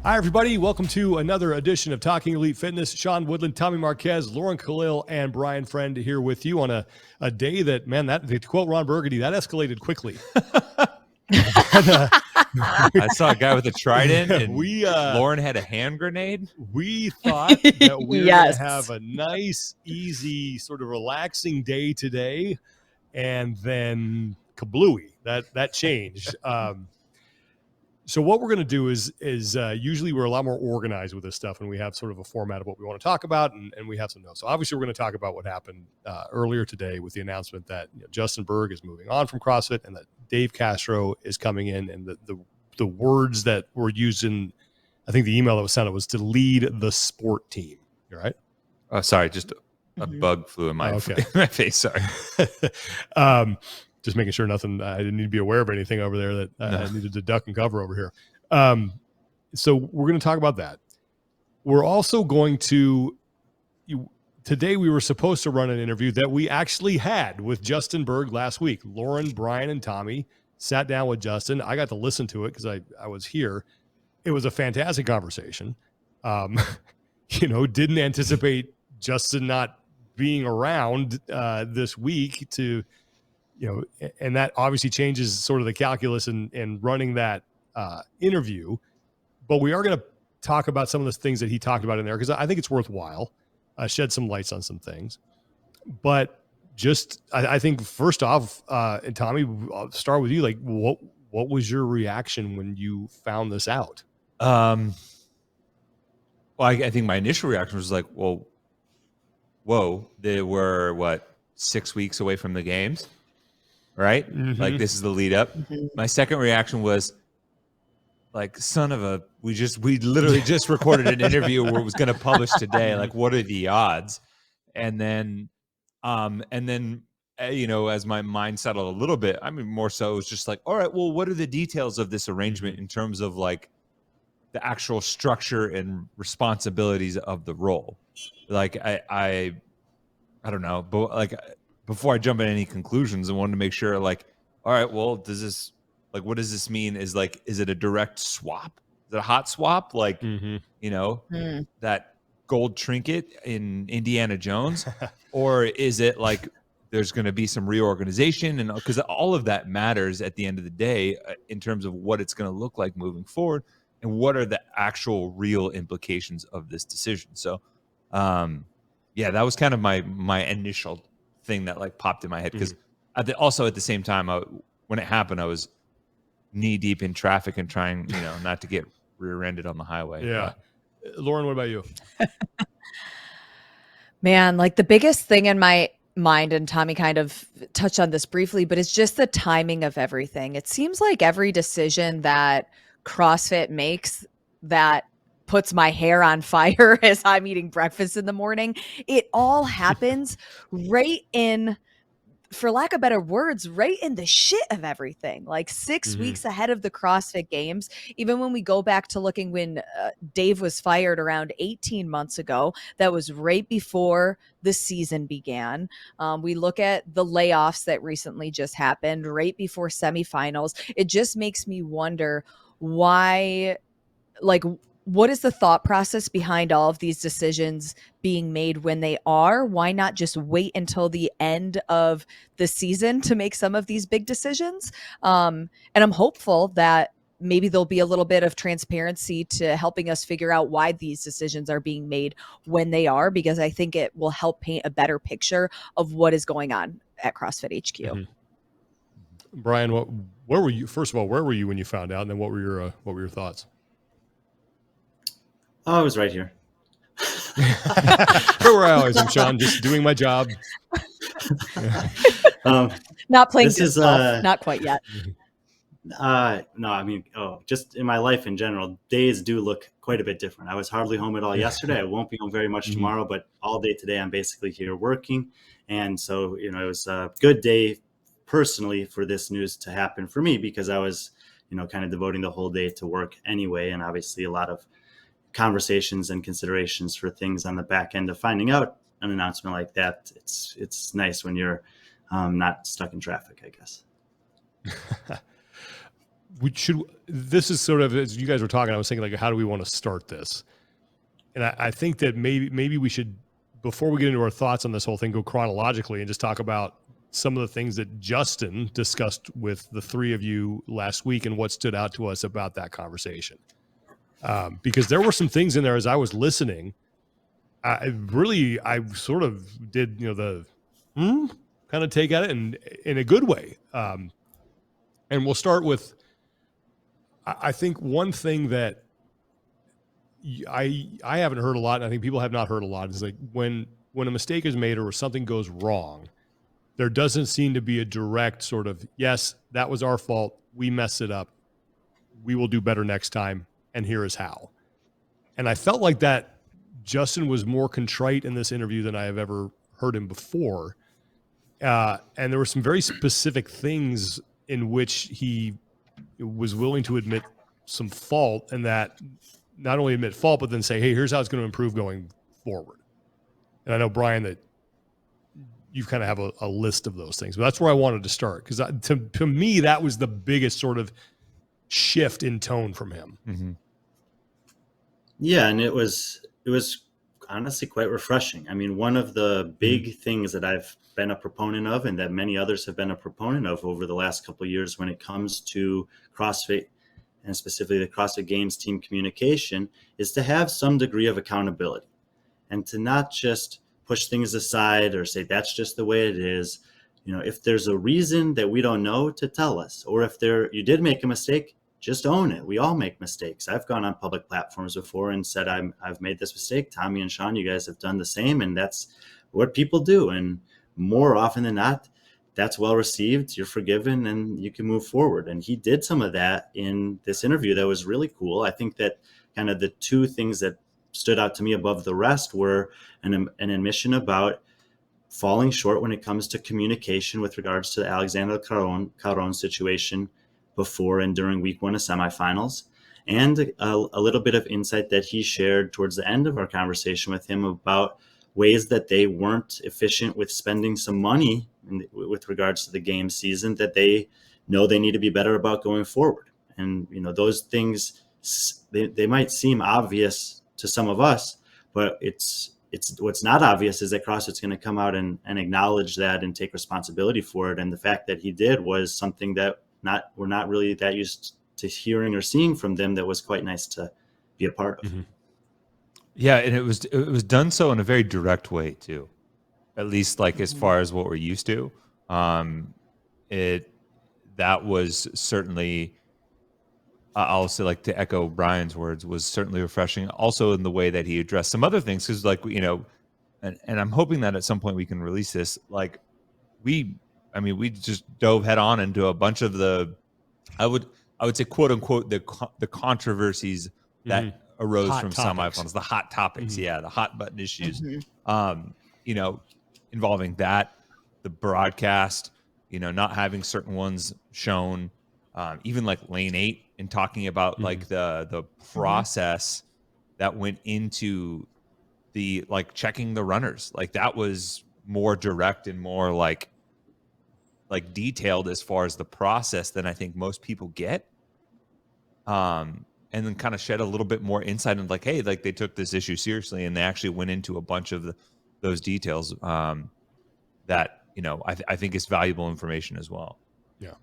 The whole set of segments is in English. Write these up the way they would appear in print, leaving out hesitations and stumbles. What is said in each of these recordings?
Hi, everybody. Welcome to another edition of Talking Elite Fitness. Sean Woodland, Tommy Marquez, Lauren Khalil, and Brian Friend here with you on a day that, man, to quote Ron Burgundy, that escalated quickly. I saw a guy with a trident, and Lauren had a hand grenade. We thought that we were Yes. going to have a nice, easy, sort of relaxing day today, and then kablooey. That changed. So what we're going to do is usually we're a lot more organized with this stuff, and we have sort of a format of what we want to talk about, and we have some notes. So obviously we're going to talk about what happened earlier today with the announcement that Justin Bergh is moving on from CrossFit, and that Dave Castro is coming in, and the words that were used in, I think the email that was sent was to lead the sport team. You all right? Oh, sorry, just a bug flew in my face. Sorry. Just making sure nothing, I didn't need to be aware of anything over there that I needed to duck and cover over here. So we're going to talk about that. We're also going to, today we were supposed to run an interview that we actually had with Justin Bergh last week. Lauren, Brian, and Tommy sat down with Justin. I got to listen to it because I was here. It was a fantastic conversation. Didn't anticipate Justin not being around this week to, and that obviously changes sort of the calculus in running that interview. But we are going to talk about some of the things that he talked about in there, because I think it's worthwhile, shed some lights on some things. But just, I think first off, and Tommy, I'll start with you. Like, what was your reaction when you found this out? Well, I think my initial reaction was like, well, whoa, they were 6 weeks away from the games. Right? Mm-hmm. Like, this is the lead up. Mm-hmm. My second reaction was like, we literally just recorded an interview where it was going to publish today. Like, what are the odds? And then, as my mind settled a little bit, I mean, more so it was just like, all right, well, what are the details of this arrangement in terms of like the actual structure and responsibilities of the role? Like, I don't know, but like, before I jump in any conclusions, I wanted to make sure, like, all right, well, what does this mean? Is it a direct swap? Is it a hot swap? Like, that gold trinket in Indiana Jones? Or is it like there's going to be some reorganization? And because all of that matters at the end of the day in terms of what it's going to look like moving forward and what are the actual real implications of this decision. So, that was kind of my initial thing that like popped in my head, because also at the same time when it happened I was knee deep in traffic and trying not to get rear-ended on the highway. Lauren, what about you? Man, like the biggest thing in my mind, and Tommy kind of touched on this briefly, but it's just the timing of everything. It seems like every decision that CrossFit makes that puts my hair on fire as I'm eating breakfast in the morning, it all happens right in, for lack of better words, right in the shit of everything, like 6 weeks ahead of the CrossFit Games. Even when we go back to looking when Dave was fired around 18 months ago, that was right before the season began. We look at the layoffs that recently just happened right before semifinals. It just makes me wonder why, like, what is the thought process behind all of these decisions being made when they are? Why not just wait until the end of the season to make some of these big decisions? And I'm hopeful that maybe there'll be a little bit of transparency to helping us figure out why these decisions are being made when they are, because I think it will help paint a better picture of what is going on at CrossFit HQ. Mm-hmm. Brian, where were you? First of all, where were you when you found out? And then what were your thoughts? Oh, I was right here. Where I always am, Sean, just doing my job. Not playing disc golf, not quite yet. No, I mean, just in my life in general, days do look quite a bit different. I was hardly home at all yesterday. I won't be home very much tomorrow, but all day today I'm basically here working. And so, it was a good day personally for this news to happen for me, because I was, kind of devoting the whole day to work anyway. And obviously a lot of conversations and considerations for things on the back end of finding out an announcement like that. It's nice when you're not stuck in traffic, I guess. this is sort of, as you guys were talking, I was thinking, like, how do we want to start this? And I think that maybe we should, before we get into our thoughts on this whole thing, go chronologically and just talk about some of the things that Justin discussed with the three of you last week and what stood out to us about that conversation. Because there were some things in there as I was listening. I sort of did, the kind of take at it, and in a good way. And we'll start with, I think one thing that I haven't heard a lot, and I think people have not heard a lot, is like when a mistake is made or something goes wrong, there doesn't seem to be a direct sort of, yes, that was our fault, we messed it up, we will do better next time, and here is how. And I felt like that Justin was more contrite in this interview than I have ever heard him before. And there were some very specific things in which he was willing to admit some fault, and that not only admit fault, but then say, hey, here's how it's going to improve going forward. And I know, Brian, that you kind of have a list of those things, but that's where I wanted to start. Because to me, that was the biggest sort of shift in tone from him. Mm-hmm. Yeah. And it was honestly quite refreshing. I mean, one of the big things that I've been a proponent of, and that many others have been a proponent of over the last couple of years when it comes to CrossFit, and specifically the CrossFit Games team communication, is to have some degree of accountability and to not just push things aside or say, that's just the way it is. If there's a reason that we don't know, to tell us, or if you did make a mistake, just own it. We all make mistakes. I've gone on public platforms before and said, I've made this mistake. Tommy and Sean, you guys have done the same. And that's what people do. And more often than not, that's well received. You're forgiven and you can move forward. And he did some of that in this interview. That was really cool. I think that kind of the two things that stood out to me above the rest were an admission about falling short when it comes to communication with regards to the Alexander Caron situation before and during week one of semifinals, and a little bit of insight that he shared towards the end of our conversation with him about ways that they weren't efficient with spending some money with regards to the game season, that they know they need to be better about going forward. And, those things, they might seem obvious to some of us, but it's what's not obvious is that CrossFit's going to come out and acknowledge that and take responsibility for it. And the fact that he did was something that we're not really that used to hearing or seeing from them. That was quite nice to be a part of. Mm-hmm. Yeah, and it was done so in a very direct way too, at least like as far as what we're used to. That was certainly, I'll say, like, to echo Brian's words, was certainly refreshing. Also in the way that he addressed some other things, because and I'm hoping that at some point we can release this. Like we just dove head on into a bunch of the, I would say, quote unquote, the controversies that arose hot from topics. semifinals, the hot topics, the hot button issues, involving that, the broadcast, not having certain ones shown, even like lane 8, and talking about like the process that went into the, like, checking the runners. Like, that was more direct and more like detailed as far as the process than I think most people get. And then kind of shed a little bit more insight into, like, hey, like, they took this issue seriously and they actually went into a bunch of those details that, I think is valuable information as well. Yeah.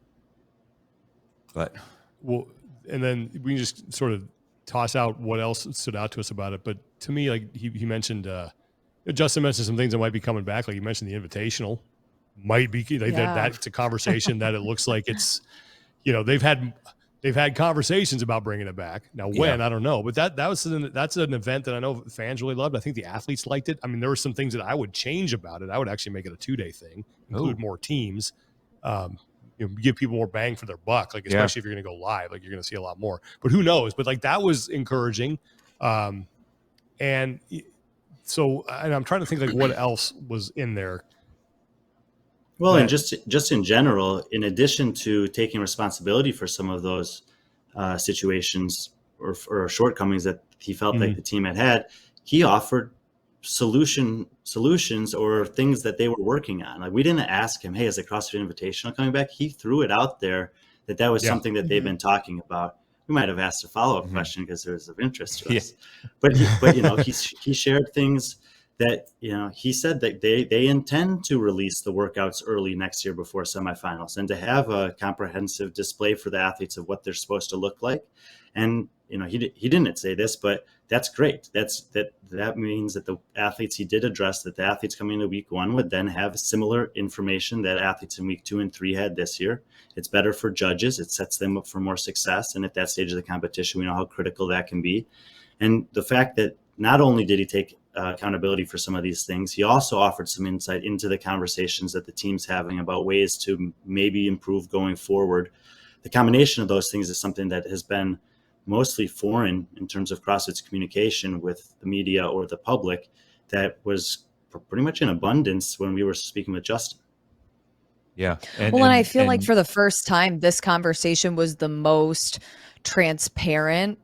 But well, and then we can just sort of toss out what else stood out to us about it. But to me, like, he mentioned, Justin mentioned some things that might be coming back. Like, you mentioned the Invitational might be, that's a conversation that it looks like it's, they've had conversations about bringing it back. Now, when, I don't know, but that's an event that I know fans really loved. I think the athletes liked it. I mean, there were some things that I would change about it. I would actually make it a 2-day thing, include more teams, give people more bang for their buck. Like, especially if you're going to go live, like, you're going to see a lot more, but who knows? But, like, that was encouraging. And so, and I'm trying to think, like, what else was in there. Well, and just in general, in addition to taking responsibility for some of those situations or shortcomings that he felt like the team had, he offered solutions or things that they were working on. Like, we didn't ask him, hey, is the CrossFit Invitational coming back? He threw it out there that was Yeah. something that they've been talking about. We might have asked a follow-up question because there was of interest to us. But he shared things that, he said that they intend to release the workouts early next year before semifinals, and to have a comprehensive display for the athletes of what they're supposed to look like. And he didn't say this, but that's great. That means that the athletes, he did address that the athletes coming into week 1 would then have similar information that athletes in week 2 and 3 had this year. It's better for judges. It sets them up for more success. And at that stage of the competition, we know how critical that can be. And the fact that not only did he take accountability for some of these things, he also offered some insight into the conversations that the team's having about ways to maybe improve going forward. The combination of those things is something that has been mostly foreign in terms of CrossFit's communication with the media or the public, that was pretty much in abundance when we were speaking with Justin. Yeah. And I feel like for the first time, this conversation was the most transparent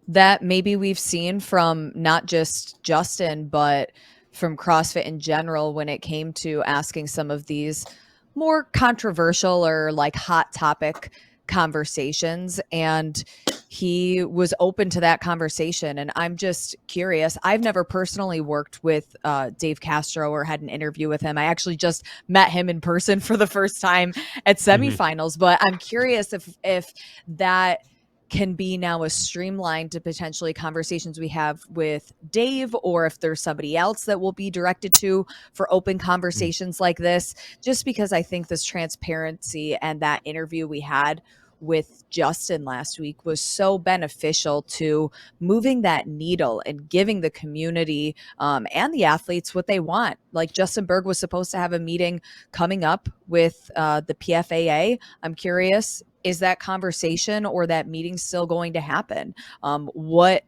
that maybe we've seen from not just Justin, but from CrossFit in general, when it came to asking some of these more controversial or like hot topic conversations. And he was open to that conversation. And I'm just curious. I've never personally worked with Dave Castro or had an interview with him. I actually just met him in person for the first time at semifinals. But I'm curious if that can be now a streamlined to potentially conversations we have with Dave, or if there's somebody else that will be directed to for open conversations like this, just because I think this transparency and that interview we had with Justin last week was so beneficial to moving that needle and giving the community and the athletes what they want. Like Justin Bergh was supposed to have a meeting coming up with the PFAA. I'm curious, is that conversation or that meeting still going to happen? What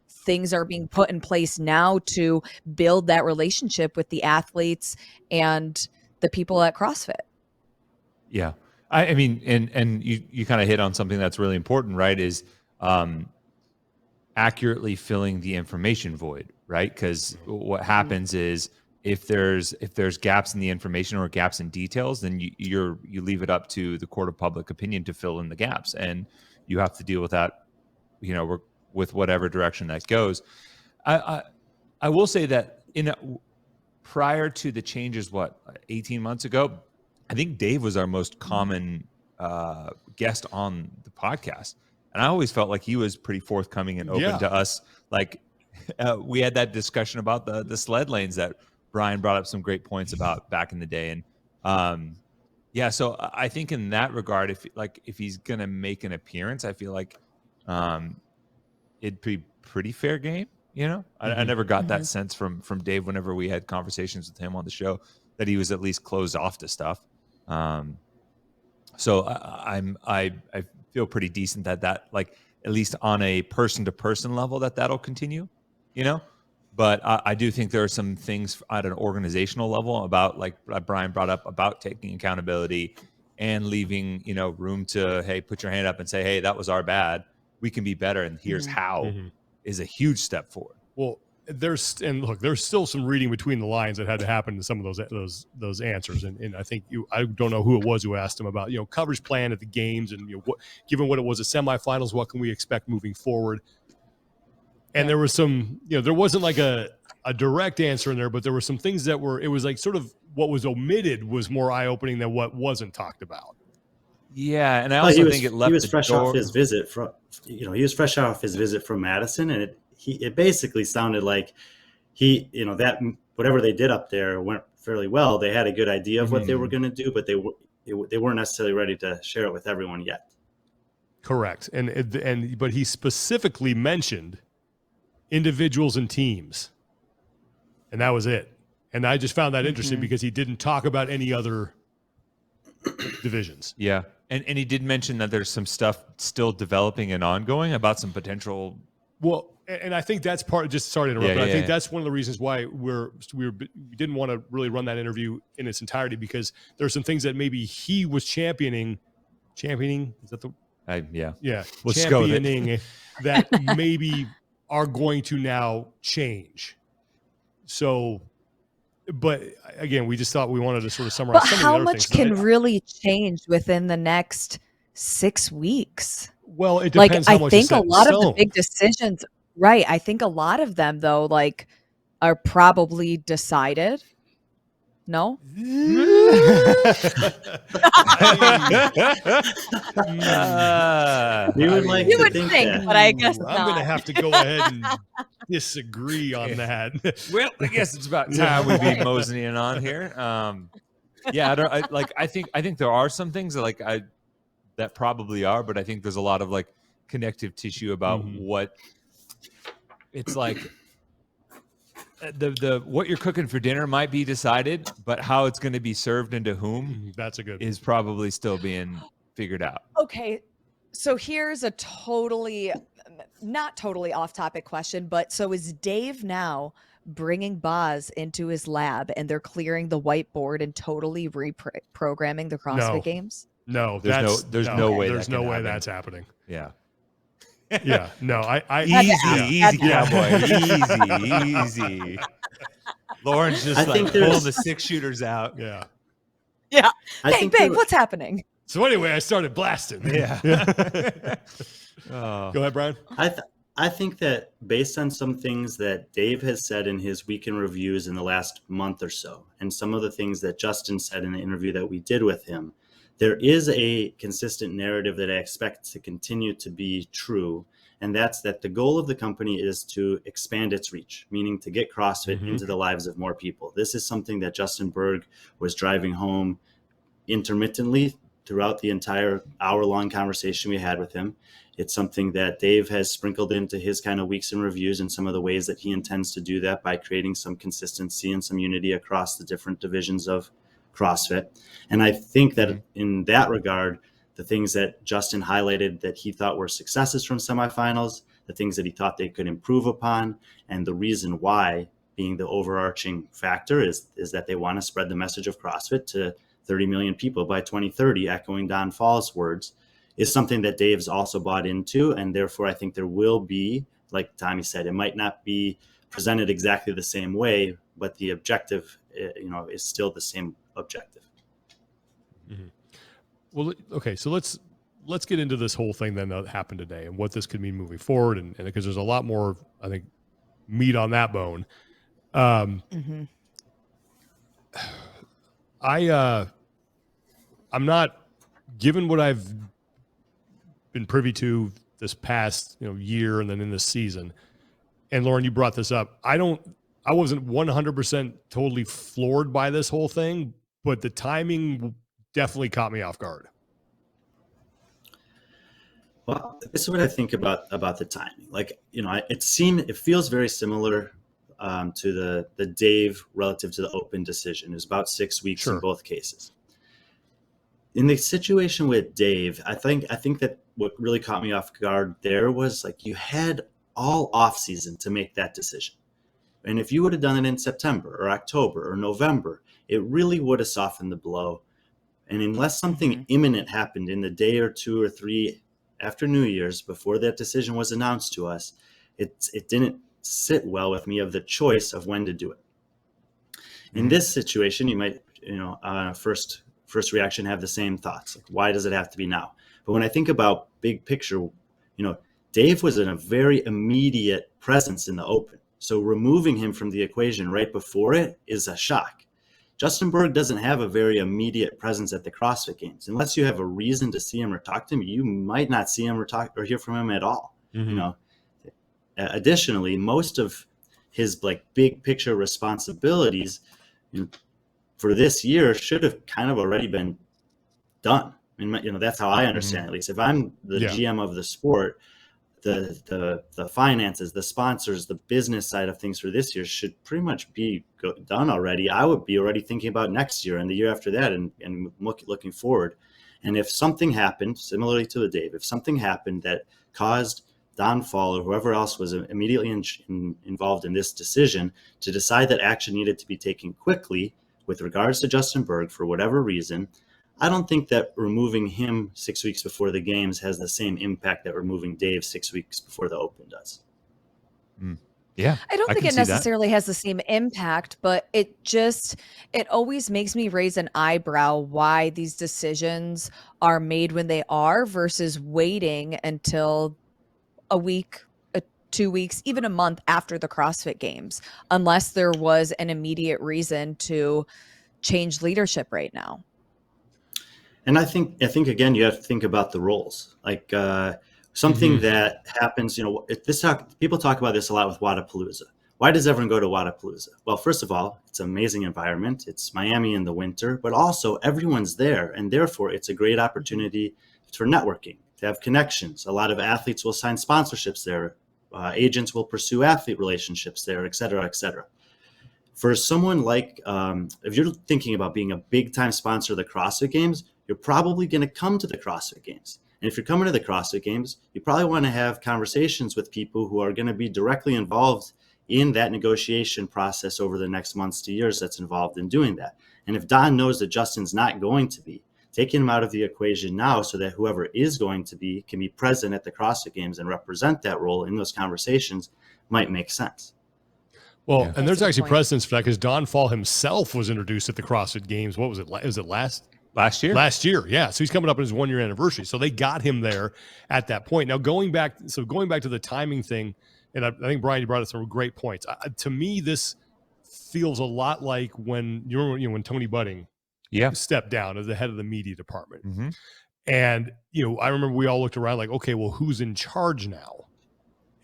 things are being put in place now to build that relationship with the athletes and the people at CrossFit? Yeah. I mean, and you kind of hit on something that's really important, right? Is accurately filling the information void, right? Because what happens is if there's gaps in the information or gaps in details, then you leave it up to the court of public opinion to fill in the gaps, and you have to deal with that, with whatever direction that goes. I will say that prior to the changes, 18 months ago, I think Dave was our most common guest on the podcast. And I always felt like he was pretty forthcoming and open to us. Like we had that discussion about the sled lanes that Brian brought up some great points about back in the day. And so I think in that regard, if he's going to make an appearance, I feel like it'd be pretty fair game. I never got that sense from Dave whenever we had conversations with him on the show, that he was at least closed off to stuff. So I feel pretty decent that like, at least on a person to person level, that'll continue, but I do think there are some things at an organizational level about, like Brian brought up, about taking accountability and leaving, room to, hey, put your hand up and say, hey, that was our bad. We can be better. And here's how is a huge step forward. Well, there's still some reading between the lines that had to happen to some of those answers, and I think I don't know who it was who asked him about coverage plan at the games, and given what it was, a semifinals, what can we expect moving forward? And there was some, there wasn't like a direct answer in there, but there were some things that it was like sort of what was omitted was more eye opening than what wasn't talked about. Yeah, and I also think it left. He was fresh off his visit from, he was fresh off his visit from Madison, and it basically sounded like that whatever they did up there went fairly well. They had a good idea of what they were going to do, but they weren't necessarily ready to share it with everyone yet. Correct, but he specifically mentioned individuals and teams, and that was it. And I just found that interesting because he didn't talk about any other divisions. Yeah. And he did mention that there's some stuff still developing and ongoing about some potential. Well, and I think that's part. Just sorry to interrupt, but I think that's one of the reasons why we didn't want to really run that interview in its entirety, because there's some things that maybe he was championing. Is that the? Let's championing that maybe are going to now change. So. But again, we just thought we wanted to sort of summarize. But how much can really change within the next 6 weeks. Well, it Like, depends I how much is think a set in lot of the stone. big decisions, right? I think a lot of them, though, like, are probably decided. No? You would like You to would think think, that. but I guess I'm going to not. have to go ahead and disagree on that. Well, I guess it's about time we be moseying on here. Yeah, I think there are some things that probably are, but I think there's a lot of like connective tissue about what it's like. The what you're cooking for dinner might be decided, but how it's going to be served and to whom That's a good is probably still being figured out. Okay. So here's a not totally off topic question, but so is Dave now bringing Boz into his lab and they're clearing the whiteboard and totally reprogramming the CrossFit Games? No, There's no way there's that no can way happen. that's happening. Yeah. Yeah, no, I Easy, Yeah. cowboy. Easy. Lauren's just I like think pulling there's- the 6 shooters out. Yeah. Yeah. I Bang, think bang, there- what's happening? So anyway, I started blasting. Yeah. Go ahead, Brian. I think that based on some things that Dave has said in his weekend reviews in the last month or so, and some of the things that Justin said in the interview that we did with him, there is a consistent narrative that I expect to continue to be true. And that's that the goal of the company is to expand its reach, meaning to get CrossFit into the lives of more people. This is something that Justin Bergh was driving home intermittently throughout the entire hour-long conversation we had with him. It's something that Dave has sprinkled into his kind of weeks in reviews and some of the ways that he intends to do that by creating some consistency and some unity across the different divisions of CrossFit. And I think that in that regard, the things that Justin highlighted that he thought were successes from semifinals, the things that he thought they could improve upon, and the reason why being the overarching factor is that they want to spread the message of CrossFit to 30 million people by 2030, echoing Don Fall's words, is something that Dave's also bought into. And therefore, I think there will be, like Tommy said, it might not be presented exactly the same way, but the objective, is still the same objective. Well, okay, so let's get into this whole thing then that happened today and what this could mean moving forward, and because there's a lot more, I think, meat on that bone. I'm not, given what I've been privy to this past year and then in this season, and Lauren, you brought this up. I wasn't 100% totally floored by this whole thing, but the timing definitely caught me off guard. Well, this is what I think about the timing. Like, it feels very similar to the Dave relative to the Open decision. It was about 6 weeks in both cases. In the situation with Dave, I think that what really caught me off guard there was like you had all off season to make that decision. And if you would have done it in September or October or November, it really would have softened the blow. And unless something imminent happened in the day or 2 or 3 after New Year's before that decision was announced to us, it didn't sit well with me of the choice of when to do it. In this situation, you might, first reaction have the same thoughts. Like, why does it have to be now? But when I think about big picture, Dave was in a very immediate presence in the Open. So removing him from the equation right before it is a shock. Justin Bergh doesn't have a very immediate presence at the CrossFit Games. Unless you have a reason to see him or talk to him, you might not see him or hear from him at all. Additionally, most of his big picture responsibilities for this year should have kind of already been done. I mean, that's how I understand it, at least. If I'm the GM of the sport, the finances, the sponsors, the business side of things for this year should pretty much be done already. I would be already thinking about next year and the year after that and looking forward. And if something happened, similarly to the Dave, if something happened that caused Don Fall or whoever else was immediately involved in this decision to decide that action needed to be taken quickly with regards to Justin Bergh for whatever reason, I don't think that removing him 6 weeks before the games has the same impact that removing Dave 6 weeks before the Open does. Yeah, I don't I think can it see that. necessarily has the same impact, but it always makes me raise an eyebrow why these decisions are made when they are versus waiting until a week, 2 weeks, even a month after the CrossFit Games, unless there was an immediate reason to change leadership right now. And I think again, you have to think about the roles. Like something that happens, people talk about this a lot with Wadapalooza. Why does everyone go to Wadapalooza? Well, first of all, it's an amazing environment. It's Miami in the winter, but also everyone's there, and therefore it's a great opportunity for networking, to have connections. A lot of athletes will sign sponsorships there. Agents will pursue athlete relationships there, et cetera, et cetera. For someone like, if you're thinking about being a big time sponsor of the CrossFit Games, you're probably going to come to the CrossFit Games. And if you're coming to the CrossFit Games, you probably want to have conversations with people who are going to be directly involved in that negotiation process over the next months to years that's involved in doing that. And if Don knows that Justin's not going to be, taking him out of the equation now so that whoever is going to be can be present at the CrossFit Games and represent that role in those conversations might make sense. Well, Yeah. and there's That's a good actually point. precedence for that because Don Fall himself was introduced at the CrossFit Games. What was it? Was it last Last year? Yeah. So he's coming up on his 1-year anniversary. So they got him there at that point. Now going back to the timing thing, and I think Brian, you brought up some great points. To me, this feels a lot like when when Tony Budding stepped down as the head of the media department. Mm-hmm. And I remember we all looked around like, okay, well, who's in charge now?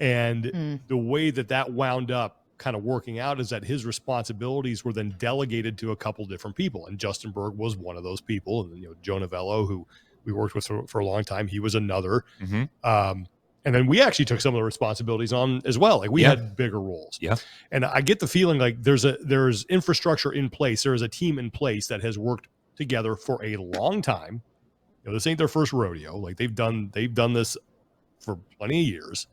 And the way that wound up kind of working out is that his responsibilities were then delegated to a couple different people. And Justin Bergh was one of those people. And Joe Novello, who we worked with for a long time, he was another. Mm-hmm. And then we actually took some of the responsibilities on as well. Like we had bigger roles. Yeah. And I get the feeling like there's infrastructure in place. There is a team in place that has worked together for a long time. This ain't their first rodeo. Like they've done this for plenty of years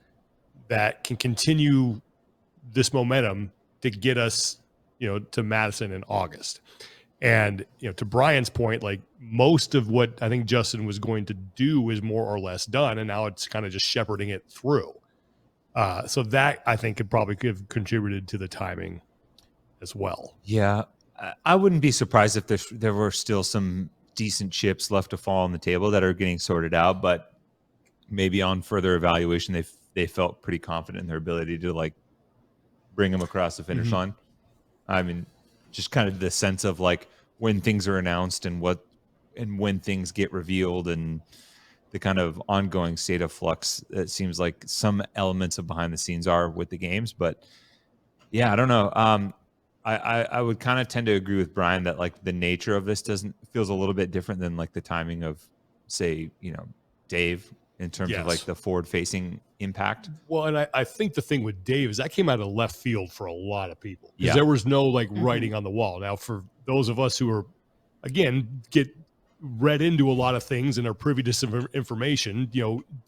that can continue this momentum to get us, to Madison in August. And, to Brian's point, like most of what I think Justin was going to do is more or less done. And now it's kind of just shepherding it through. So that I think could probably have contributed to the timing as well. Yeah. I wouldn't be surprised if there were still some decent chips left to fall on the table that are getting sorted out, but maybe on further evaluation, they felt pretty confident in their ability to like bring them across the finish line. I mean, just kind of the sense of like when things are announced and when things get revealed and the kind of ongoing state of flux. It seems like some elements of behind the scenes are with the games, but yeah, I don't know. I would kind of tend to agree with Brian that like the nature of this feels a little bit different than like the timing of, say, Dave in terms of like the forward facing impact. Well, and I think the thing with Dave is that came out of left field for a lot of people because Yeah. there was no like writing on the wall. Now, for those of us who are, again, get read into a lot of things and are privy to some information,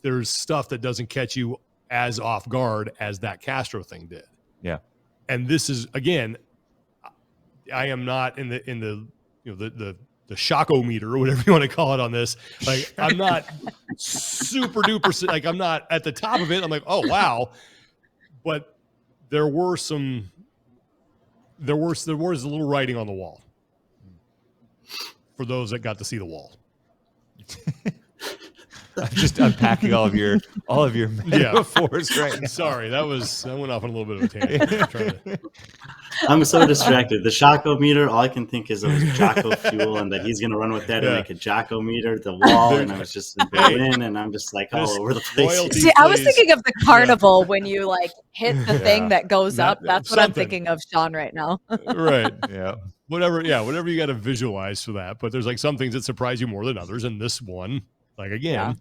there's stuff that doesn't catch you as off guard as that Castro thing did. Yeah. And this is, again, I am not in the the shockometer or whatever you want to call it on this. Like I'm not super duper, like I'm not at the top of it. I'm like, oh wow. But there was a little writing on the wall for those that got to see the wall. I'm just unpacking all of your metaphors right now. Sorry, I went off on a little bit of a tangent. I'm so distracted. The Jocko-meter, all I can think is of Jocko fuel and that he's going to run with that and make a Jocko-meter, the wall, and I was just in Berlin, and I'm just like all over the place. See, I was thinking of the carnival when you like hit the thing that goes up. That's what I'm thinking of, Sean, right now. Right. Yeah. Whatever you got to visualize for that. But there's like some things that surprise you more than others. And this one, like again.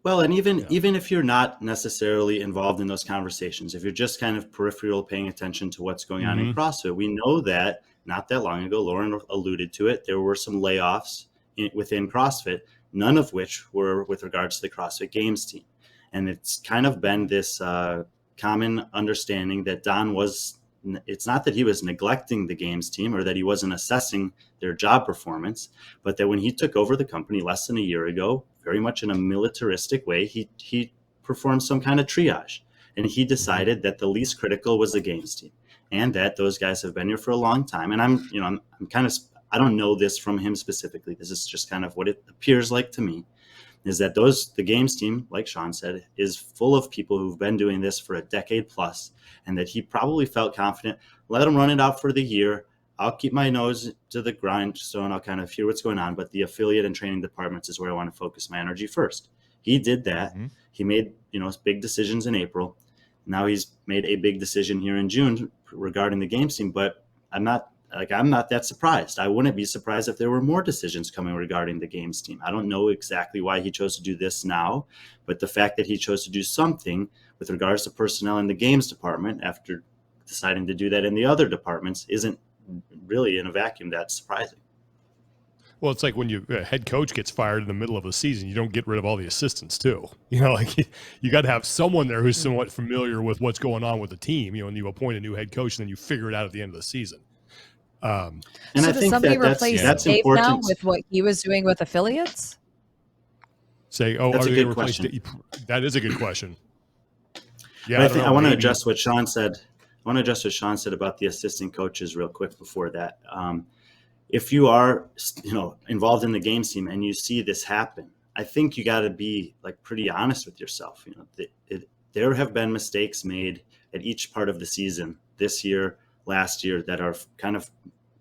Well, and even if you're not necessarily involved in those conversations, if you're just kind of peripheral paying attention to what's going on in CrossFit, we know that not that long ago, Lauren alluded to it, there were some layoffs within CrossFit, none of which were with regards to the CrossFit Games team. And it's kind of been this common understanding that Don it's not that he was neglecting the Games team or that he wasn't assessing their job performance, but that when he took over the company less than a year ago, very much in a militaristic way, he performed some kind of triage. And he decided that the least critical was the games team, and that those guys have been here for a long time. And I'm kind of, I don't know this from him specifically. This is just kind of what it appears like to me, is that the games team, like Sean said, is full of people who've been doing this for a decade plus, and that he probably felt confident, let them run it out for the year. I'll keep my nose to the grindstone, and I'll kind of hear what's going on, but the affiliate and training departments is where I want to focus my energy first. He did that. Mm-hmm. He made, big decisions in April. Now he's made a big decision here in June regarding the games team, but I'm not that surprised. I wouldn't be surprised if there were more decisions coming regarding the games team. I don't know exactly why he chose to do this now, but the fact that he chose to do something with regards to personnel in the games department after deciding to do that in the other departments isn't really in a vacuum that's surprising. Well, it's like when a head coach gets fired in the middle of a season, you don't get rid of all the assistants too. You got to have someone there who's somewhat familiar with what's going on with the team, and you appoint a new head coach and then you figure it out at the end of the season. And so I does think somebody that's Dave important now with what he was doing with affiliates? That's a good question. That is a good question. Yeah, I want to address what Sean said. I want to address what Sean said about the assistant coaches real quick before that. If you are, involved in the games team and you see this happen, I think you got to be pretty honest with yourself. There have been mistakes made at each part of the season this year, last year, that are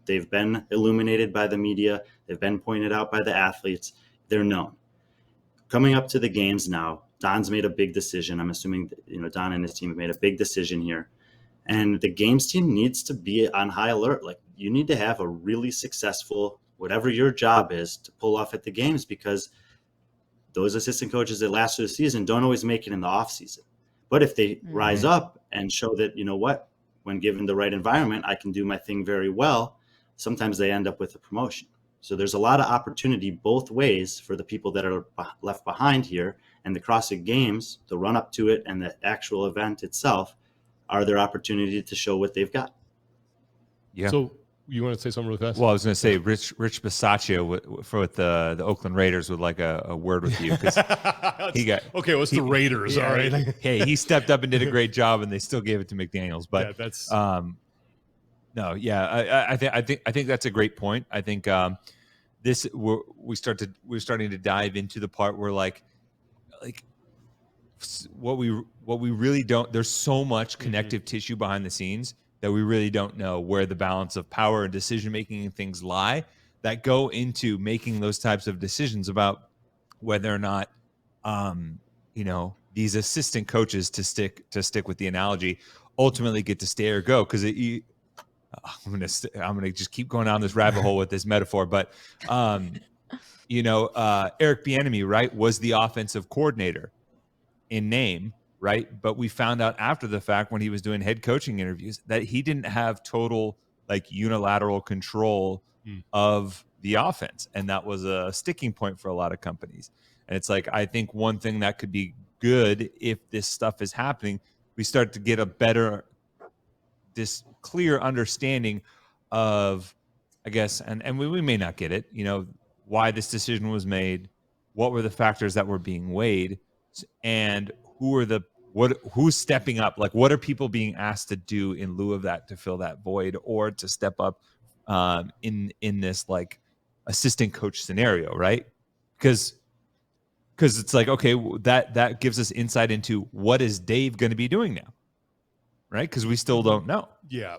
they've been illuminated by the media. They've been pointed out by the athletes. They're known. Coming up to the games now, Don's made a big decision. I'm assuming Don and his team have made a big decision here. And the games team needs to be on high alert. You need to have a really successful, whatever your job is, to pull off at the games, because those assistant coaches that last through the season don't always make it in the off season. But if they rise up and show that, when given the right environment, I can do my thing very well, sometimes they end up with a promotion. So there's a lot of opportunity both ways for the people that are left behind here. And the CrossFit Games, the run up to it and the actual event itself, are their opportunity to show what they've got. Yeah. So you want to say something really fast? Well, I was going to say Rich Bisaccia with the Oakland Raiders would like a word with you, because he got What's the Raiders? Yeah, all right. Hey, he stepped up and did a great job, and they still gave it to McDaniels. But yeah, that's no, yeah, I think that's a great point. I think we're starting to dive into the part where like what we really don't. There's so much connective tissue behind the scenes that we really don't know where the balance of power and decision making and things lie that go into making those types of decisions about whether or not these assistant coaches, to stick with the analogy, ultimately get to stay or go. Because I'm gonna just keep going down this rabbit hole with this metaphor, but Eric Bieniemy, right, was the offensive coordinator in name, right? But we found out after the fact, when he was doing head coaching interviews, that he didn't have total unilateral control of the offense, and that was a sticking point for a lot of companies. And it's I think one thing that could be good if this stuff is happening, we start to get a better, this clear understanding of, I guess, and we may not get it, why this decision was made, what were the factors that were being weighed, and who's stepping up? What are people being asked to do in lieu of that to fill that void or to step up in this assistant coach scenario, right? Because it's okay, that gives us insight into what is Dave going to be doing now, right? Because we still don't know. Yeah.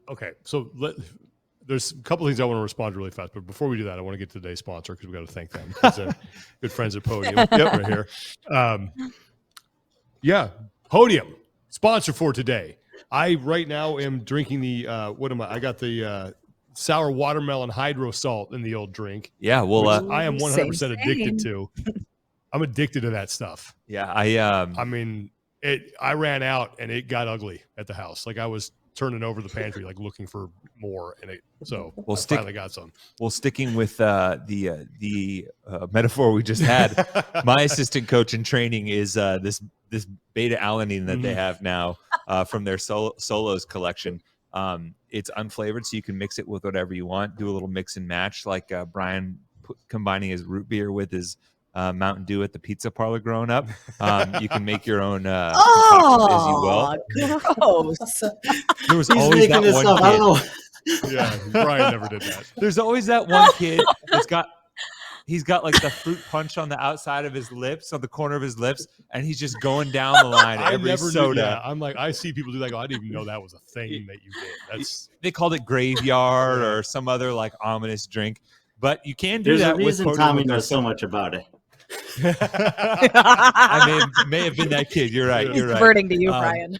Okay. So there's a couple things I want to respond to really fast, but before we do that, I want to get to today's sponsor, because we got to thank them. They're good friends at Podium. Yep, right here. Podium sponsor for today. I right now am drinking the I got the sour watermelon hydro salt in the old drink. Yeah, well, I am 100% addicted to. I'm addicted to that stuff. Yeah, I ran out and it got ugly at the house. I was turning over the pantry, looking for more, and I finally got some. Well, sticking with the metaphor we just had, my assistant coach in training is this beta alanine that they have now from their solos collection. It's unflavored, so you can mix it with whatever you want. Do a little mix and match, like Brian combining his root beer with his Mountain Dew at the pizza parlor growing up. You can make your own concoction as you will. Gross. There was He's always making that this one up. I kid. don't know. Yeah, Brian never did that. There's always that one kid that's he's got like the fruit punch on the outside of his lips, on the corner of his lips, and he's just going down the line every soda. Yeah, I'm like, I see people do that. I go, I didn't even know that was a thing that you did. They called it graveyard or some other like ominous drink, but you can do There's that a reason with Podium Tommy with their knows so much about it. I may have been that kid. You're right. You're right. Reverting to you, Brian.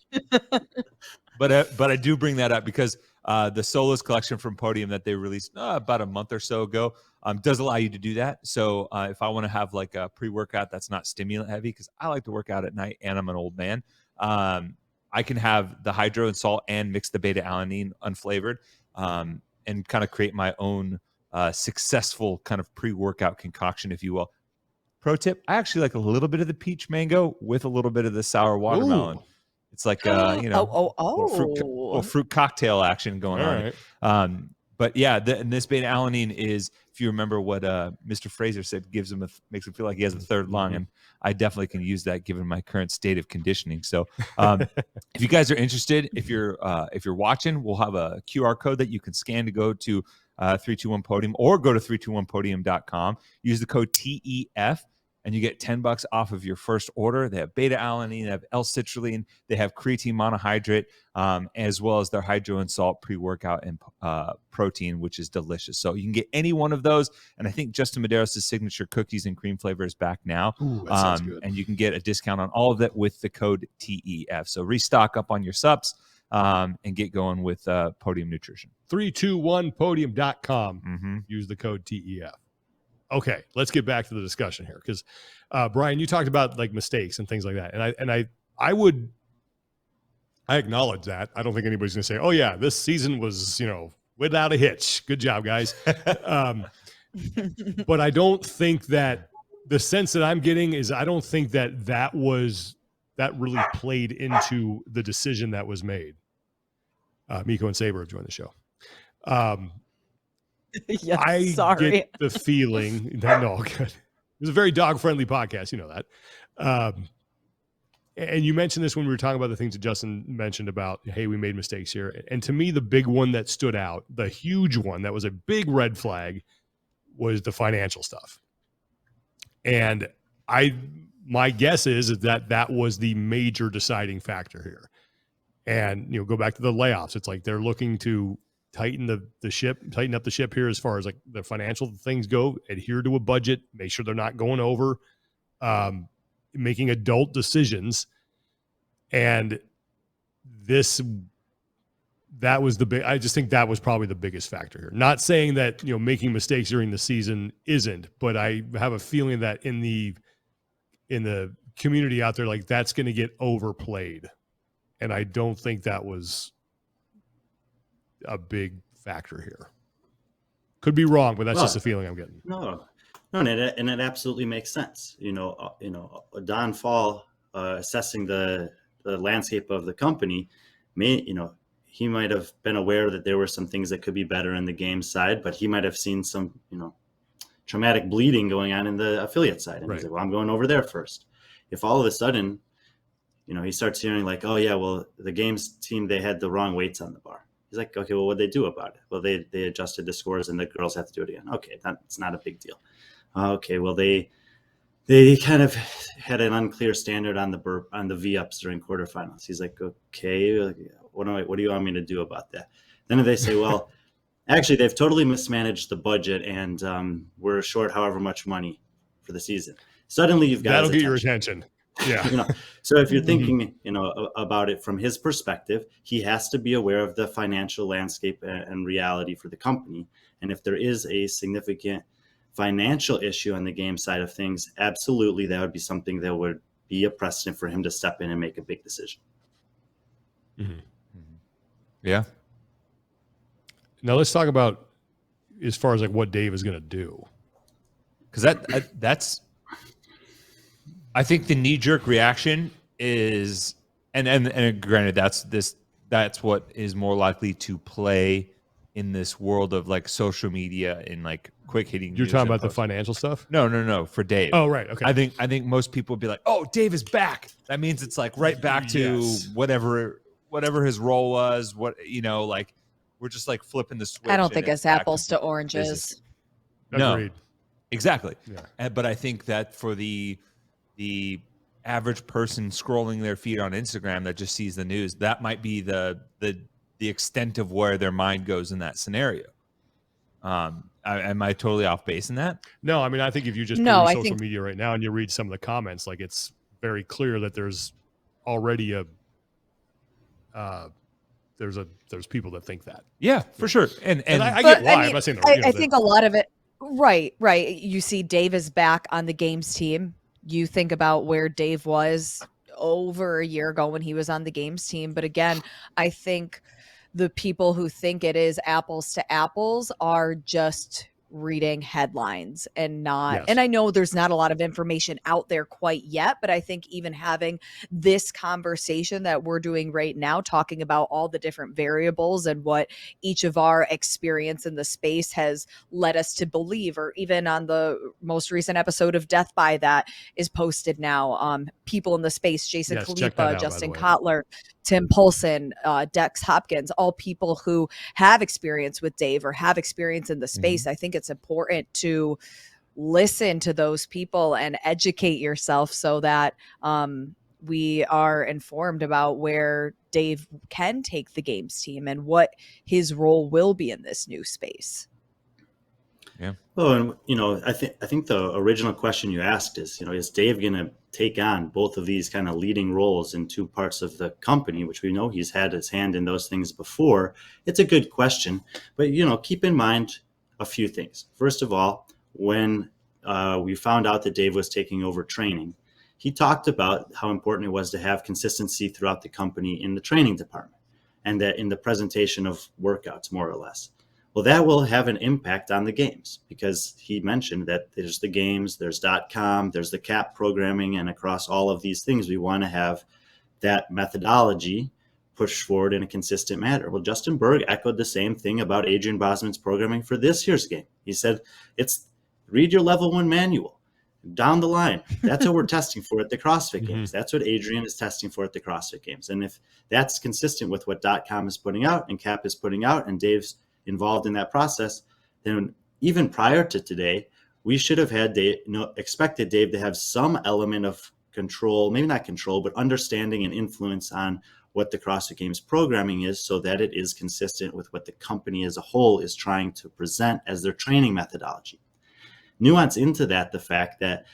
But I do bring that up because the Solos collection from Podium that they released about a month or so ago does allow you to do that. So if I want to have like a pre-workout that's not stimulant heavy, because I like to work out at night and I'm an old man, I can have the hydro and salt and mix the beta-alanine unflavored and kind of create my own successful kind of pre-workout concoction, if you will. Pro tip, I actually like a little bit of the peach mango with a little bit of the sour watermelon. Ooh. It's like little fruit cocktail action going on. Right. But yeah, and this beta-alanine is, if you remember what Mr. Fraser said, makes him feel like he has a third lung, and I definitely can use that given my current state of conditioning. So, if you guys are interested, if you're watching, we'll have a QR code that you can scan to go to 321 Podium, or go to 321podium.com. Use the code TEF. And you get $10 off of your first order. They have beta-alanine, they have L-citrulline, they have creatine monohydrate, as well as their hydro and salt pre-workout and protein, which is delicious. So you can get any one of those. And I think Justin Medeiros' signature cookies and cream flavor is back now. Ooh, that sounds good. And you can get a discount on all of that with the code TEF. So restock up on your subs and get going with Podium Nutrition. 321podium.com. Use the code TEF. Okay, let's get back to the discussion here, because Brian, you talked about like mistakes and things like that, and I acknowledge that. I don't think anybody's going to say, "Oh yeah, this season was without a hitch. Good job, guys." But I don't think that the sense that I'm getting is I don't think that really played into the decision that was made. Miko and Saber have joined the show. Yes, get the feeling that good. It was a very dog-friendly podcast, you know that. And you mentioned this when we were talking about the things that Justin mentioned about, hey, we made mistakes here. And to me, the big one that stood out, the huge one that was a big red flag, was the financial stuff. And my guess is that was the major deciding factor here. And go back to the layoffs. It's like they're looking to tighten up the ship here as far as like the financial things go, adhere to a budget, make sure they're not going over, making adult decisions. And that was I just think that was probably the biggest factor here. Not saying that, making mistakes during the season isn't, but I have a feeling that in the community out there, like that's going to get overplayed. And I don't think that was a big factor here. Could be wrong, but that's just a feeling I'm getting. No, and it absolutely makes sense. Don Fall assessing the landscape of the company, he might have been aware that there were some things that could be better in the game side, but he might have seen some, traumatic bleeding going on in the affiliate side, and he's like, well, I'm going over there first. If all of a sudden, he starts hearing like, oh yeah, well, the games team, they had the wrong weights on the bar. He's like, okay, well, what'd they do about it? Well, they adjusted the scores and the girls have to do it again. Okay, that's not a big deal. Okay, well, they kind of had an unclear standard on the V-ups during quarterfinals. He's like, okay, what do you want me to do about that? Then they say, well, actually, they've totally mismanaged the budget and we're short however much money for the season. Suddenly you've got that'll get your attention. Yeah. So if you're thinking, about it from his perspective, he has to be aware of the financial landscape and reality for the company. And if there is a significant financial issue on the game side of things, absolutely, that would be something that would be a precedent for him to step in and make a big decision. Yeah. Now let's talk about as far as like what Dave is going to do. Because that's, I think the knee-jerk reaction is, and granted, that's what is more likely to play in this world of like social media and like quick hitting. You're news talking and about the post. financial stuff? No, for Dave. Oh, right. Okay. I think most people would be like, "Oh, Dave is back." That means it's like right back to Yes. whatever his role was. What like we're just like flipping the switch. I don't and think it's back apples to business. oranges. No, Agreed. exactly. Yeah. But I think that for the average person scrolling their feed on Instagram that just sees the news, that might be the extent of where their mind goes in that scenario. Am I totally off base in that? No, I mean, I think if you just No, peruse I social think media right now and you read some of the comments, like it's very clear that there's already there's people that think that. Yeah, for sure. And I But get why. I mean, I'm not saying I think a lot of it, right. You see Dave is back on the games team. You think about where Dave was over a year ago when he was on the games team. But again, I think the people who think it is apples to apples are just reading headlines and not, Yes. and I know there's not a lot of information out there quite yet, but I think even having this conversation that we're doing right now, talking about all the different variables and what each of our experience in the space has led us to believe, or even on the most recent episode of Death by that is posted now, people in the space, Jason Yes, check that Khalifa, out, Justin by the way. Kotler, Tim Poulsen, Dex Hopkins, all people who have experience with Dave or have experience in the space. I think it's important to listen to those people and educate yourself so that we are informed about where Dave can take the games team and what his role will be in this new space. Yeah. Oh, and I think the original question you asked is, is Dave going to take on both of these kind of leading roles in two parts of the company, which we know he's had his hand in those things before? It's a good question, but keep in mind a few things. First of all, when we found out that Dave was taking over training, he talked about how important it was to have consistency throughout the company in the training department, and that in the presentation of workouts, more or less. Well, that will have an impact on the games, because he mentioned that there's the games, there's .com, there's the CAP programming, and across all of these things, we want to have that methodology pushed forward in a consistent manner. Well, Justin Bergh echoed the same thing about Adrian Bosman's programming for this year's game. He said, read your level 1 manual down the line. That's what we're testing for at the CrossFit Games. That's what Adrian is testing for at the CrossFit Games. And if that's consistent with what .com is putting out and CAP is putting out, and Dave's involved in that process, then even prior to today, we should have had expected Dave to have some element of control, maybe not control, but understanding and influence on what the CrossFit Games programming is, so that it is consistent with what the company as a whole is trying to present as their training methodology. Nuance into that, the fact that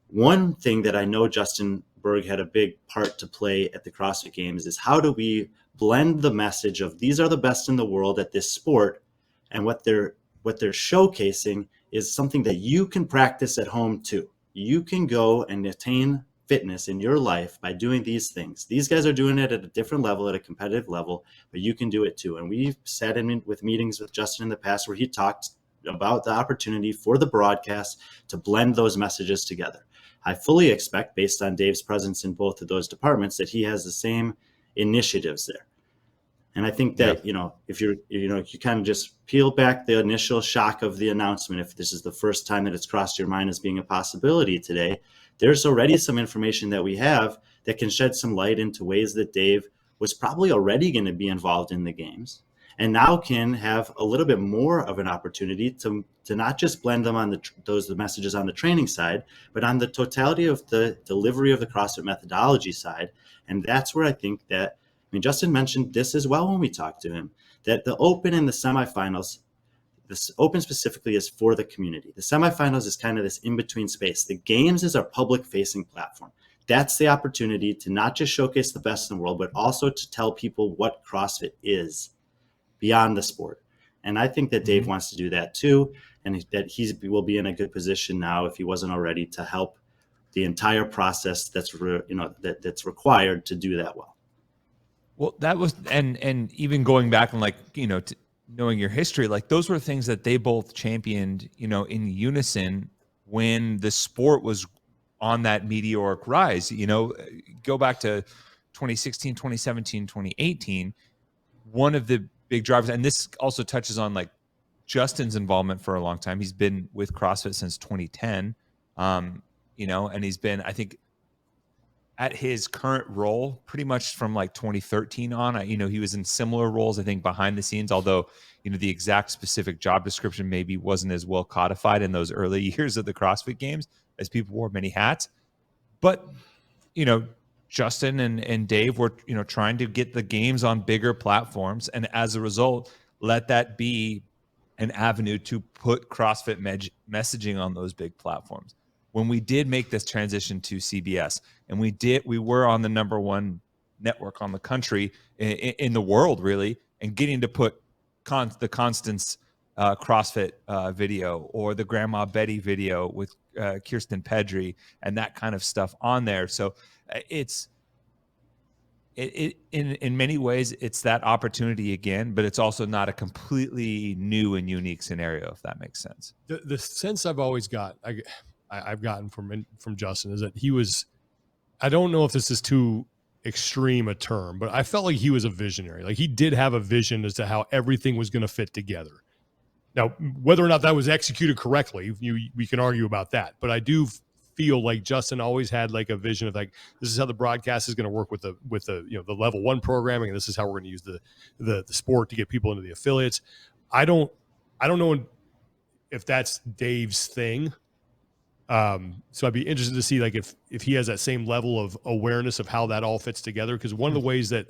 one thing that I know Justin Bergh had a big part to play at the CrossFit Games is, how do we blend the message of these are the best in the world at this sport, and what they're showcasing is something that you can practice at home too. You can go and attain fitness in your life by doing these things. These guys are doing it at a different level, at a competitive level, but you can do it too. And we've sat in with meetings with Justin in the past where he talked about the opportunity for the broadcast to blend those messages together. I fully expect, based on Dave's presence in both of those departments, that he has the same initiatives there. And I think that, if you kind of just peel back the initial shock of the announcement, if this is the first time that it's crossed your mind as being a possibility today, there's already some information that we have that can shed some light into ways that Dave was probably already going to be involved in the games, and now can have a little bit more of an opportunity to not just blend them on the messages on the training side, but on the totality of the delivery of the CrossFit methodology side. And that's where I think that, Justin mentioned this as well when we talked to him, that the Open and the semifinals, this Open specifically is for the community. The semifinals is kind of this in-between space. The games is our public-facing platform. That's the opportunity to not just showcase the best in the world, but also to tell people what CrossFit is beyond the sport. And I think that Dave wants to do that too, and that he will be in a good position now, if he wasn't already, to help the entire process that's required to do that well. Well, that was, and even going back and to knowing your history, those were things that they both championed, in unison when the sport was on that meteoric rise. Go back to 2016, 2017, 2018. One of the big drivers, and this also touches on Justin's involvement for a long time. He's been with CrossFit since 2010, you know, and he's been, I think, at his current role pretty much from like 2013 on. You know, he was in similar roles, I think, behind the scenes, although, you know, the exact specific job description maybe wasn't as well codified in those early years of the CrossFit Games, as people wore many hats. But, you know, Justin and Dave were, you know, trying to get the games on bigger platforms, and as a result, let that be an avenue to put CrossFit messaging on those big platforms. When we did make this transition to CBS, and we were on the #1 network on the country, in the world, really, and getting to put the Constance CrossFit video, or the Grandma Betty video with Kirsten Pedri, and that kind of stuff on there. So in many ways, it's that opportunity again, but it's also not a completely new and unique scenario, if that makes sense. The sense I've always got, I've gotten from Justin, is that he was, I don't know if this is too extreme a term, but I felt like he was a visionary. Like, he did have a vision as to how everything was going to fit together. Now, whether or not that was executed correctly, we can argue about that. But I do feel like Justin always had like a vision of like, this is how the broadcast is going to work with the you know, the level 1 programming, and this is how we're going to use the sport to get people into the affiliates. I don't know if that's Dave's thing. So I'd be interested to see like if he has that same level of awareness of how that all fits together. Because one of the ways that,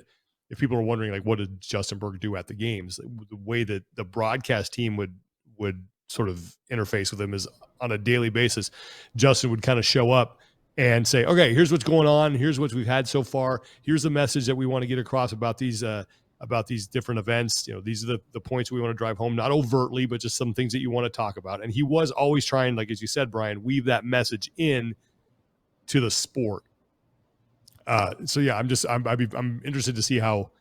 if people are wondering like, what did Justin Bergh do at the games, the way that the broadcast team would sort of interface with him is on a daily basis. Justin would kind of show up and say, okay, here's what's going on. Here's what we've had so far. Here's the message that we want to get across about these different events. You know, these are the points we want to drive home, not overtly, but just some things that you want to talk about. And he was always trying, like, as you said, Brian, weave that message in to the sport. So yeah, I'm interested to see how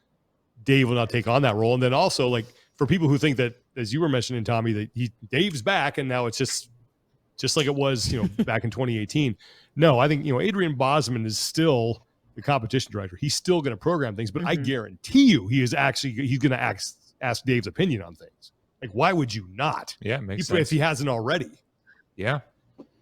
Dave will not take on that role. And then also, like, for people who think that, as you were mentioning, Tommy, that Dave's back and now it's just like it was, you know, back in 2018. No, I think, you know, Adrian Bosman is still the competition director. He's still going to program things, but I guarantee you he's going to ask Dave's opinion on things. Like, why would you not? Yeah, makes sense. If he hasn't already. Yeah.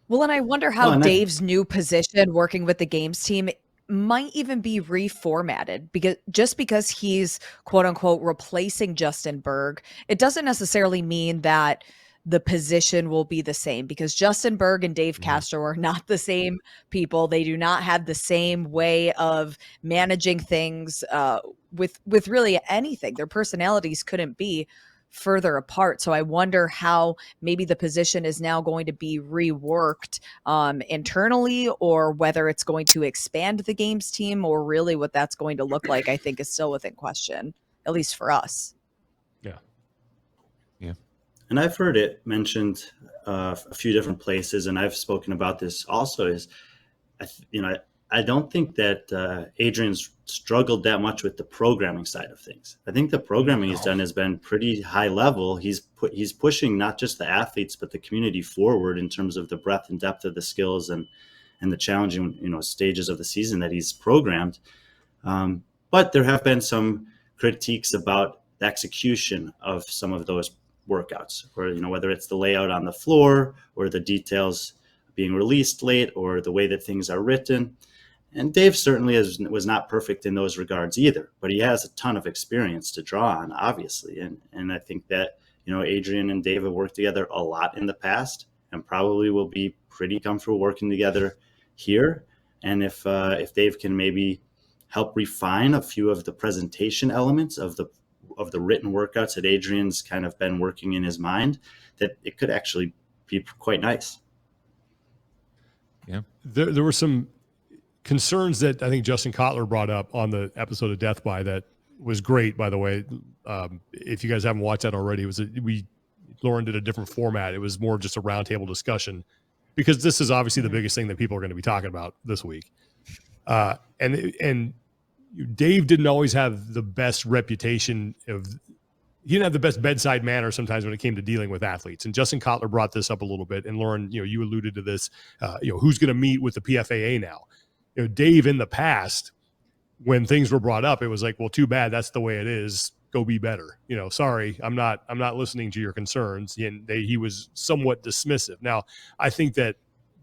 Well, and I wonder how Dave's new position working with the games team might even be reformatted, because he's quote unquote replacing Justin Bergh, it doesn't necessarily mean that the position will be the same, because Justin Bergh and Dave Castro are not the same people. They do not have the same way of managing things with really anything. Their personalities couldn't be further apart. So I wonder how maybe the position is now going to be reworked internally, or whether it's going to expand the games team, or really what that's going to look like, I think is still within question, at least for us. Yeah. Yeah. And I've heard it mentioned a few different places, and I've spoken about this also, is, I don't think that Adrian's struggled that much with the programming side of things. I think the programming he's done has been pretty high level. He's pushing not just the athletes, but the community forward in terms of the breadth and depth of the skills and the challenging, you know, stages of the season that he's programmed. But there have been some critiques about the execution of some of those workouts, or, you know, whether it's the layout on the floor, or the details being released late, or the way that things are written. And Dave certainly was not perfect in those regards either, but he has a ton of experience to draw on, obviously. And I think that, you know, Adrian and Dave have worked together a lot in the past, and probably will be pretty comfortable working together here. And if Dave can maybe help refine a few of the presentation elements of the written workouts that Adrian's kind of been working in his mind, that it could actually be quite nice. Yeah. There were some concerns that I think Justin Kotler brought up on the episode of Death By that was great, by the way. If you guys haven't watched that already, Lauren did a different format. It was more of just a roundtable discussion, because this is obviously the biggest thing that people are going to be talking about this week. And Dave didn't always have the best reputation he didn't have the best bedside manner sometimes when it came to dealing with athletes. And Justin Kotler brought this up a little bit. And Lauren, you know, you alluded to this, who's going to meet with the PFAA now? You know, Dave in the past, when things were brought up, it was like, well, too bad, that's the way it is. go be better. Sorry, I'm not listening to your concerns. And he was somewhat dismissive. Now, I think that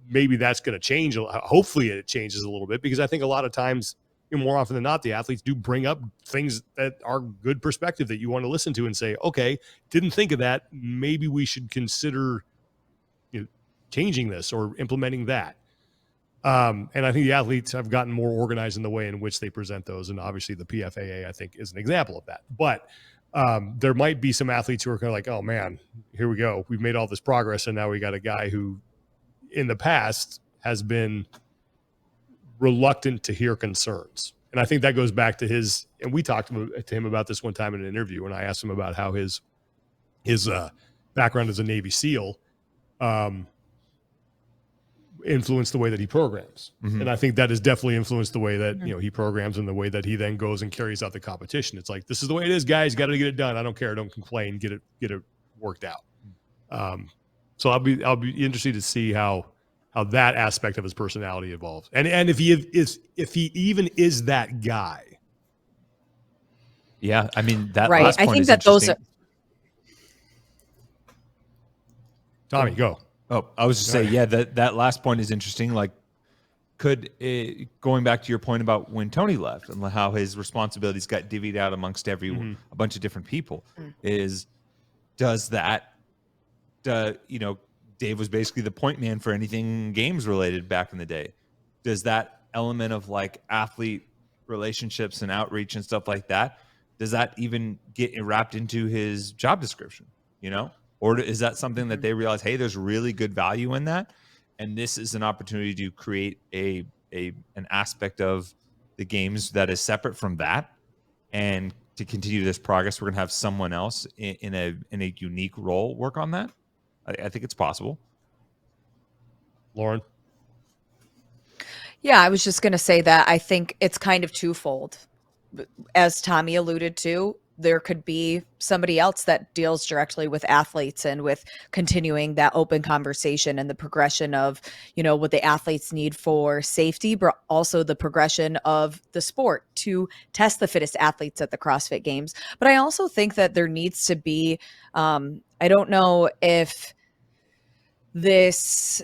maybe that's going to change. Hopefully it changes a little bit, because I think a lot of times, more often than not, the athletes do bring up things that are good perspective that you want to listen to and say, okay, didn't think of that. Maybe we should consider changing this or implementing that. And I think the athletes have gotten more organized in the way in which they present those. And obviously the PFAA, I think, is an example of that. But there might be some athletes who are kind of like, oh man, here we go. We've made all this progress. And now we got a guy who in the past has been reluctant to hear concerns. And I think that goes back to and we talked to him about this one time in an interview, and I asked him about how his background as a Navy SEAL influenced the way that he programs. And I think that has definitely influenced the way that, he programs, and the way that he then goes and carries out the competition. It's like, this is the way it is, guys. Got to get it done. I don't care. Don't complain. Get it worked out. So I'll be interested to see how that aspect of his personality evolves. And if he even is that guy. Yeah. I mean, that right. last point I think is that those are. Tommy, go. Oh, I was just saying, that last point is interesting. Like, going back to your point about when Tony left and how his responsibilities got divvied out amongst a bunch of different people, Dave was basically the point man for anything games related back in the day. Does that element of like athlete relationships and outreach and stuff like that, does that even get wrapped into his job description, Or is that something that they realize, hey, there's really good value in that, and this is an opportunity to create an aspect of the games that is separate from that, and to continue this progress, we're going to have someone else in a unique role work on that? I think it's possible. Lauren? Yeah, I was just going to say that I think it's kind of twofold. As Tommy alluded to, there could be somebody else that deals directly with athletes and with continuing that open conversation and the progression of, what the athletes need for safety, but also the progression of the sport to test the fittest athletes at the CrossFit Games. But I also think that there needs to be, I don't know if this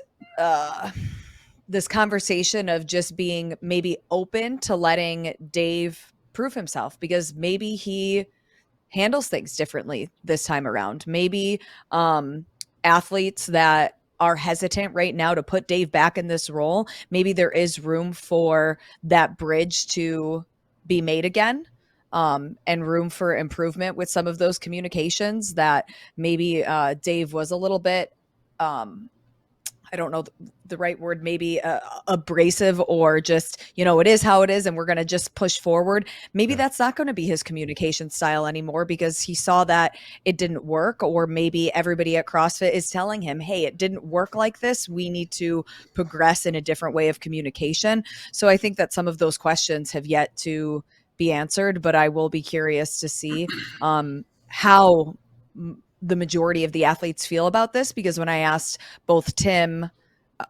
conversation of just being maybe open to letting Dave prove himself, because maybe he handles things differently this time around. Maybe athletes that are hesitant right now to put Dave back in this role, maybe there is room for that bridge to be made again, and room for improvement with some of those communications that maybe Dave was a little bit I don't know the right word, maybe abrasive, or just, it is how it is and we're going to just push forward. Maybe that's not going to be his communication style anymore, because he saw that it didn't work, or maybe everybody at CrossFit is telling him, hey, it didn't work like this. We need to progress in a different way of communication. So I think that some of those questions have yet to be answered, but I will be curious to see how the majority of the athletes feel about this, because when I asked both Tim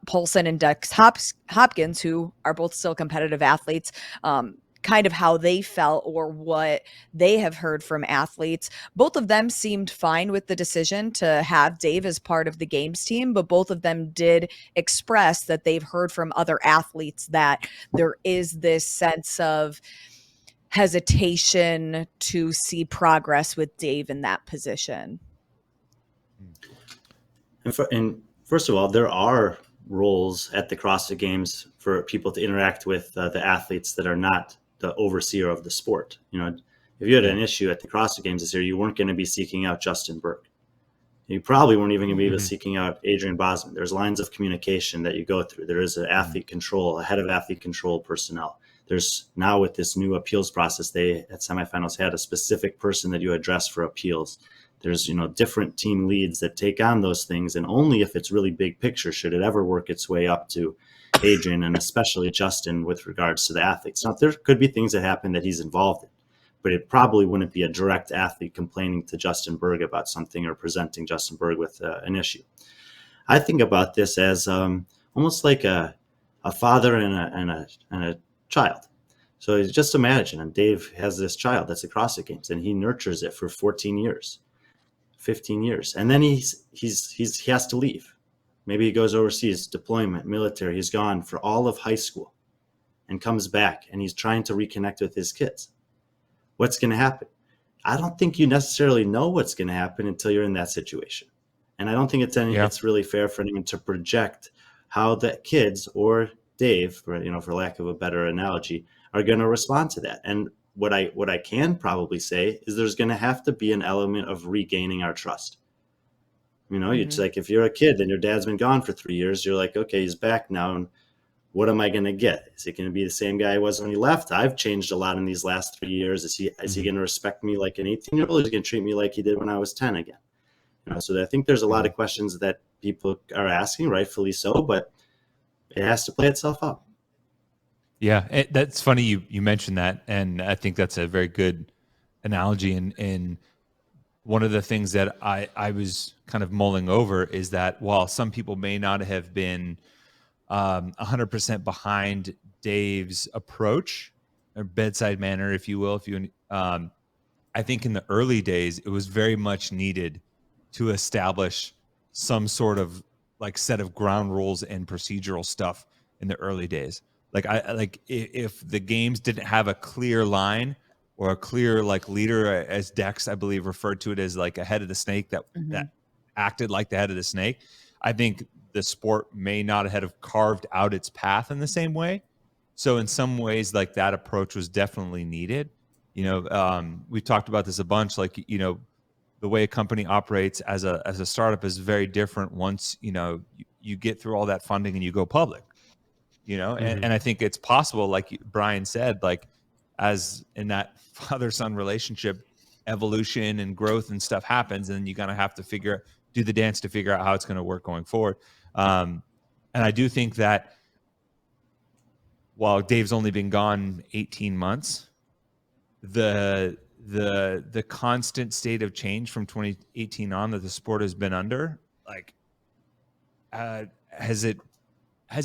Poulsen and Dex Hopkins, who are both still competitive athletes, kind of how they felt or what they have heard from athletes, both of them seemed fine with the decision to have Dave as part of the games team, but both of them did express that they've heard from other athletes that there is this sense of hesitation to see progress with Dave in that position. And first of all, there are roles at the CrossFit Games for people to interact with the athletes that are not the overseer of the sport. If you had an issue at the CrossFit Games this year, you weren't going to be seeking out Justin Bergh. You probably weren't even going to be seeking out Adrian Bosman. There's lines of communication that you go through. There is an athlete control, a head of athlete control personnel. There's now, with this new appeals process, they at semifinals had a specific person that you address for appeals. There's, different team leads that take on those things. And only if it's really big picture should it ever work its way up to Adrian, and especially Justin with regards to the athletes. Now, there could be things that happen that he's involved in, but it probably wouldn't be a direct athlete complaining to Justin Bergh about something or presenting Justin Bergh with an issue. I think about this as almost like a father and a child. So just imagine, and Dave has this child that's at CrossFit Games, and he nurtures it for 14 years, 15 years, and then he has to leave. Maybe he goes overseas, deployment, military. He's gone for all of high school, and comes back, and he's trying to reconnect with his kids. What's going to happen? I don't think you necessarily know what's going to happen until you're in that situation, and I don't think it's really fair for anyone to project how the kids or Dave, for lack of a better analogy, are going to respond to that. And what I can probably say is there's going to have to be an element of regaining our trust. It's like if you're a kid and your dad's been gone for 3 years, you're like, okay, he's back now, and what am I going to get? Is he going to be the same guy I was when he left? I've changed a lot in these last 3 years. Is he going to respect me like an 18-year-old? Is he going to treat me like he did when I was 10 again? So I think there's a lot of questions that people are asking, rightfully so, but it has to play itself out. Yeah, that's funny you mentioned that, and I think that's a very good analogy. And one of the things that I was kind of mulling over is that while some people may not have been 100% behind Dave's approach or bedside manner, if you will, I think in the early days it was very much needed to establish some sort of like set of ground rules and procedural stuff in the early days. Like if the games didn't have a clear line or a clear like leader, as Dex I believe referred to it as like a head of the snake that acted like the head of the snake, I think the sport may not have carved out its path in the same way. So in some ways, like that approach was definitely needed. We've talked about this a bunch. Like the way a company operates as a startup is very different once you get through all that funding and you go public. And I think it's possible, like Brian said, like as in that father-son relationship, evolution and growth and stuff happens, and you're gonna have to do the dance to figure out how it's going to work going forward. And I do think that while Dave's only been gone 18 months, the constant state of change from 2018 on that the sport has been under, like, has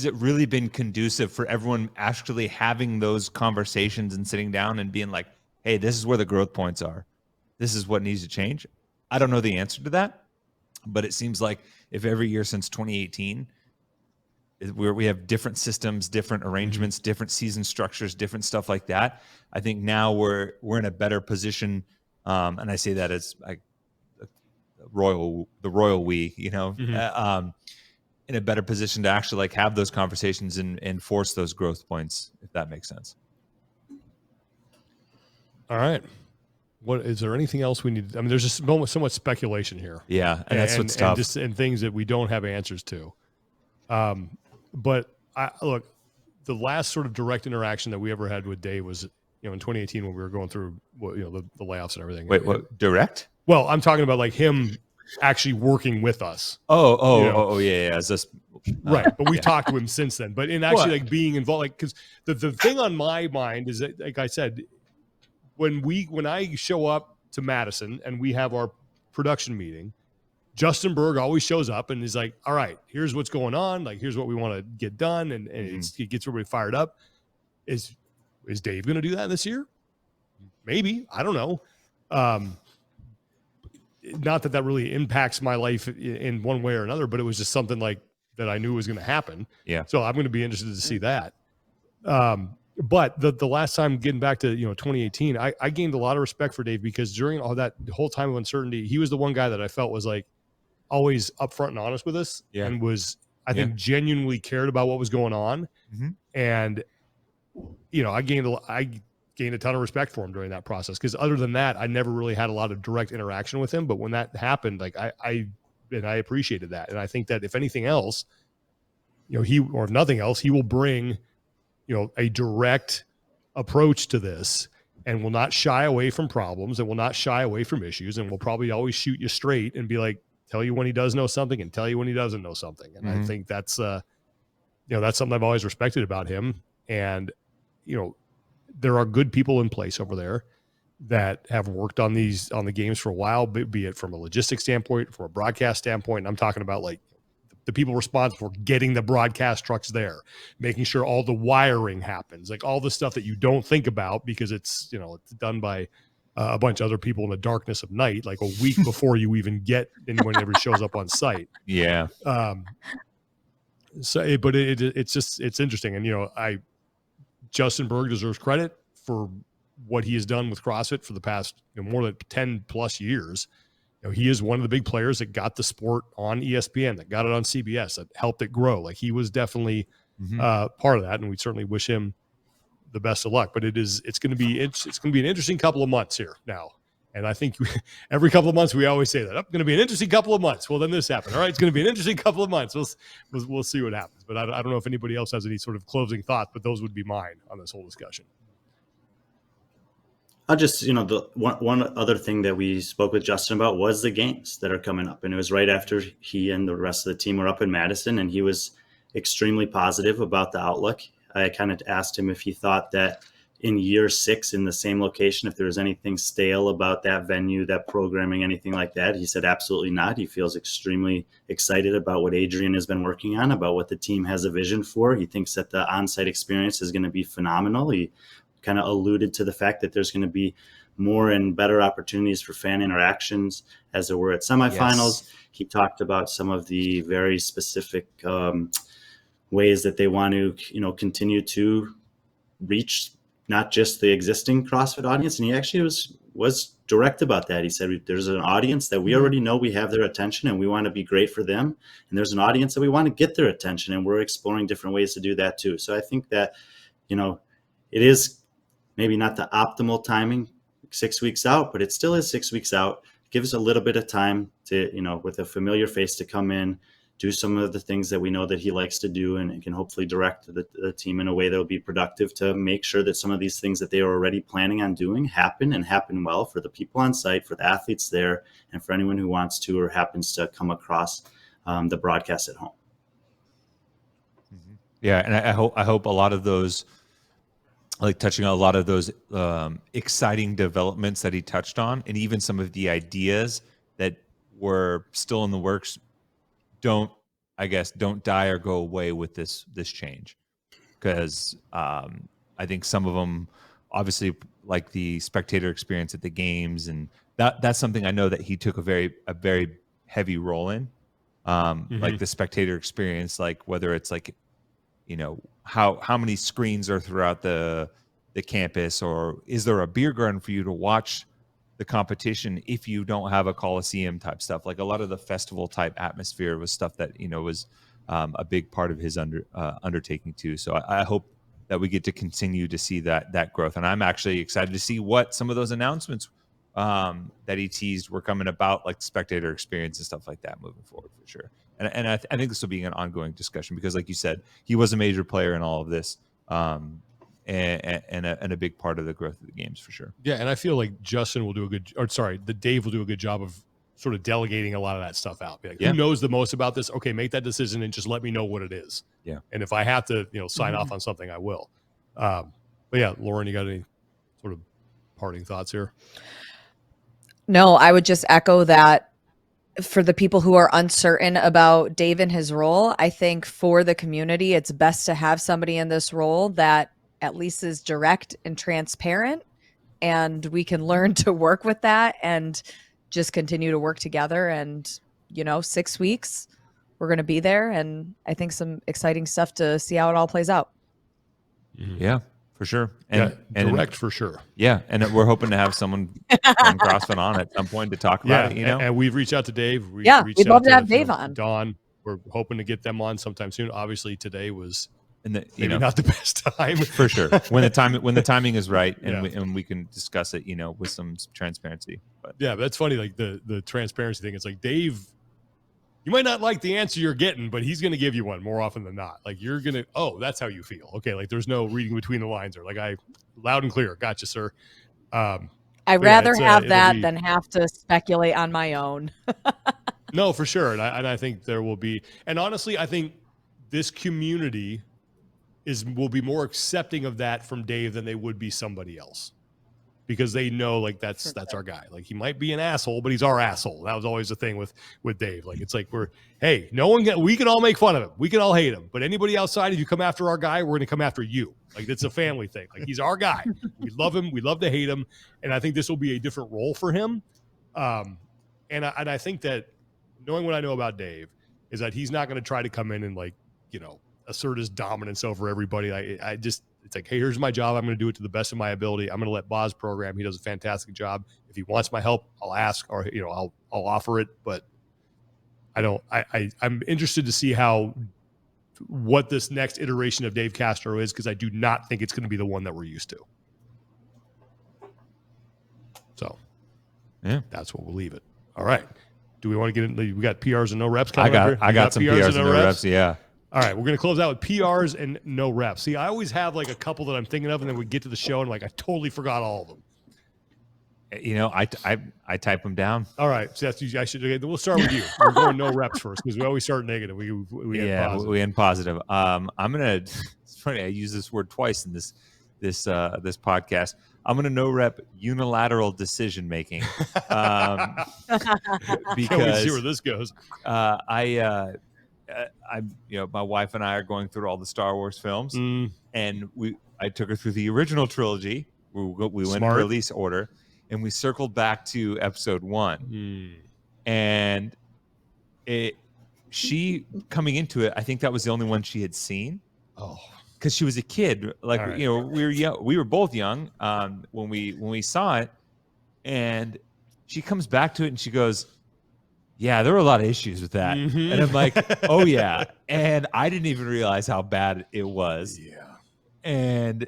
it really been conducive for everyone actually having those conversations and sitting down and being like, hey, this is where the growth points are. This is what needs to change. I don't know the answer to that, but it seems like if every year since 2018, where we have different systems, different arrangements, different season structures, different stuff like that, I think now we're in a better position. And I say that as the royal we, in a better position to actually like have those conversations and force those growth points, if that makes sense. All right. What is there anything else we need? I mean, there's just so much speculation here. Yeah, and that's what's tough. And things that we don't have answers to. But look, the last sort of direct interaction that we ever had with Dave was, in 2018 when we were going through, the layoffs and everything. Wait, what? Direct? Well, I'm talking about like him actually working with us. Yeah. Is this right? But we've talked to him since then. But in actually like being involved, like because the thing on my mind is that, like I said, when I show up to Madison and we have our production meeting, Justin Bergh always shows up and is like, all right, here's what's going on. Like, here's what we want to get done. And it gets everybody fired up. Is Dave going to do that this year? Maybe. I don't know. Not that really impacts my life in one way or another, but it was just something like that I knew was going to happen. Yeah. So I'm going to be interested to see that. But the last time, getting back to 2018, I gained a lot of respect for Dave because during all that whole time of uncertainty, he was the one guy that I felt was like always upfront and honest with us, and was I think genuinely cared about what was going on. And I gained a ton of respect for him during that process because other than that, I never really had a lot of direct interaction with him. But when that happened, like I appreciated that, and I think that if anything else, if nothing else, he will bring a direct approach to this and will not shy away from problems and will not shy away from issues and will probably always shoot you straight and be like, tell you when he does know something and tell you when he doesn't know something. And I think that's, that's something I've always respected about him. And, there are good people in place over there that have worked on the games for a while, be it from a logistics standpoint, from a broadcast standpoint. And I'm talking about like the the people responsible for getting the broadcast trucks there, making sure all the wiring happens, like all the stuff that you don't think about because it's, you know, it's done by a bunch of other people in the darkness of night, like a week before you even get anyone ever shows up on site. Yeah. So, but it's just, it's interesting. And, you know, Justin Bergh deserves credit for what he has done with CrossFit for the past, you know, more than 10 plus years. You know, he is one of the big players that got the sport on ESPN, that got it on CBS, that helped it grow. Like he was definitely part of that, and we certainly wish him the best of luck. But it's going to be an interesting couple of months here now. And I think every couple of months we always say that, going to be an interesting couple of months. Well, then this happened. All right, it's going to be an interesting couple of months. We'll see what happens. But I don't know if anybody else has any sort of closing thoughts, but those would be mine on this whole discussion. I'll just, you know, the one other thing that we spoke with Justin about was the games that are coming up. And it was right after he and the rest of the team were up in Madison, and he was extremely positive about the outlook. I kind of asked him if he thought that in year 6 in the same location, if there was anything stale about that venue, that programming, anything like that. He said absolutely not. He feels extremely excited about what Adrian has been working on, about what the team has a vision for. He thinks that the on-site experience is going to be phenomenal. He kind of alluded to the fact that there's going to be more and better opportunities for fan interactions as there were at semifinals. Yes. He talked about some of the very specific ways that they want to, you know, continue to reach not just the existing CrossFit audience. And he actually was direct about that. He said, there's an audience that we already know we have their attention and we want to be great for them. And there's an audience that we want to get their attention, and we're exploring different ways to do that too. So I think that, you know, it is maybe not the optimal timing 6 weeks out, but it still is 6 weeks out. Give us a little bit of time to, you know, with a familiar face to come in, do some of the things that we know that he likes to do, and can hopefully direct the team in a way that will be productive to make sure that some of these things that they are already planning on doing happen, and happen well for the people on site, for the athletes there, and for anyone who wants to or happens to come across the broadcast at home. Yeah, and I hope a lot of those, like touching on a lot of those exciting developments that he touched on, and even some of the ideas that were still in the works, don't die or go away with this change. Because I think some of them, obviously, like the spectator experience at the games, and that's something I know that he took a very heavy role in, like the spectator experience, like whether it's like, you know, how many screens are throughout the campus, or is there a beer garden for you to watch the competition if you don't have a Coliseum type stuff? Like a lot of the festival type atmosphere was stuff that, you know, was a big part of his undertaking too. So I hope that we get to continue to see that growth, and I'm actually excited to see what some of those announcements that he teased were coming about, like the spectator experience and stuff like that moving forward for sure. And I think this will be an ongoing discussion because, like you said, he was a major player in all of this, and a big part of the growth of the games for sure. Yeah, and I feel like Justin will do Dave will do a good job of sort of delegating a lot of that stuff out. Like, who knows the most about this? Okay, make that decision and just let me know what it is. Yeah. And if I have to, you know, sign off on something, I will. But yeah, Lauren, you got any sort of parting thoughts here? No, I would just echo that. For the people who are uncertain about Dave and his role, I think for the community, it's best to have somebody in this role that at least is direct and transparent, and we can learn to work with that and just continue to work together. And, you know, 6 weeks, we're going to be there, and I think some exciting stuff to see how it all plays out. Yeah, for sure. And direct for sure. Yeah, and we're hoping to have someone from CrossFit on at some point to talk about it, you know? And we've reached out to Dave. We'd love to have Dave on. Dawn, we're hoping to get them on sometime soon. Obviously, today was maybe not the best time. For sure. When the timing is right, and we can discuss it, you know, with some transparency. But yeah, that's funny. Like the transparency thing. It's like, Dave, you might not like the answer you're getting, but he's going to give you one more often than not. Like you're going to, that's how you feel. Okay. Like there's no reading between the lines, or like loud and clear. Gotcha, sir. I'd rather have that than have to speculate on my own. No, for sure. And I think there will be, and honestly, I think this community will be more accepting of that from Dave than they would be somebody else. because they know like that's our guy. Like he might be an asshole, but he's our asshole. That was always the thing with Dave. Like it's like we can all make fun of him, we can all hate him, but anybody outside, if you come after our guy, we're gonna come after you. Like it's a family thing. Like he's our guy. We love him. We love to hate him, and I think this will be a different role for him. And I think that knowing what I know about Dave is that he's not going to try to come in and like assert his dominance over everybody. It's like, hey, here's my job. I'm going to do it to the best of my ability. I'm going to let Boz program. He does a fantastic job. If he wants my help, I'll ask, or I'll offer it. But I'm interested to see what this next iteration of Dave Castro is, because I do not think it's going to be the one that we're used to. So, yeah, that's what we'll leave it. All right. Do we want to get in? We got PRs and no reps coming up here? I got some PRs and no reps. Yeah. All right, we're going to close out with PRs and no reps. See, I always have like a couple that I'm thinking of, and then we get to the show, and like I totally forgot all of them. I type them down. All right, so I should. Okay, we'll start with you. We're going no reps first because we always start negative. We end positive. We end positive. I'm gonna. It's funny. I use this word twice in this podcast. I'm gonna no rep unilateral decision making because we see where this goes. My wife and I are going through all the Star Wars films, and I took her through the original trilogy. We went in release order, and we circled back to episode 1. And she coming into it, I think that was the only one she had seen. Oh, because she was a kid. Like right. We were both young when we saw it, and she comes back to it and she goes, yeah, there were a lot of issues with that. And I'm like, oh, yeah. And I didn't even realize how bad it was. Yeah. And,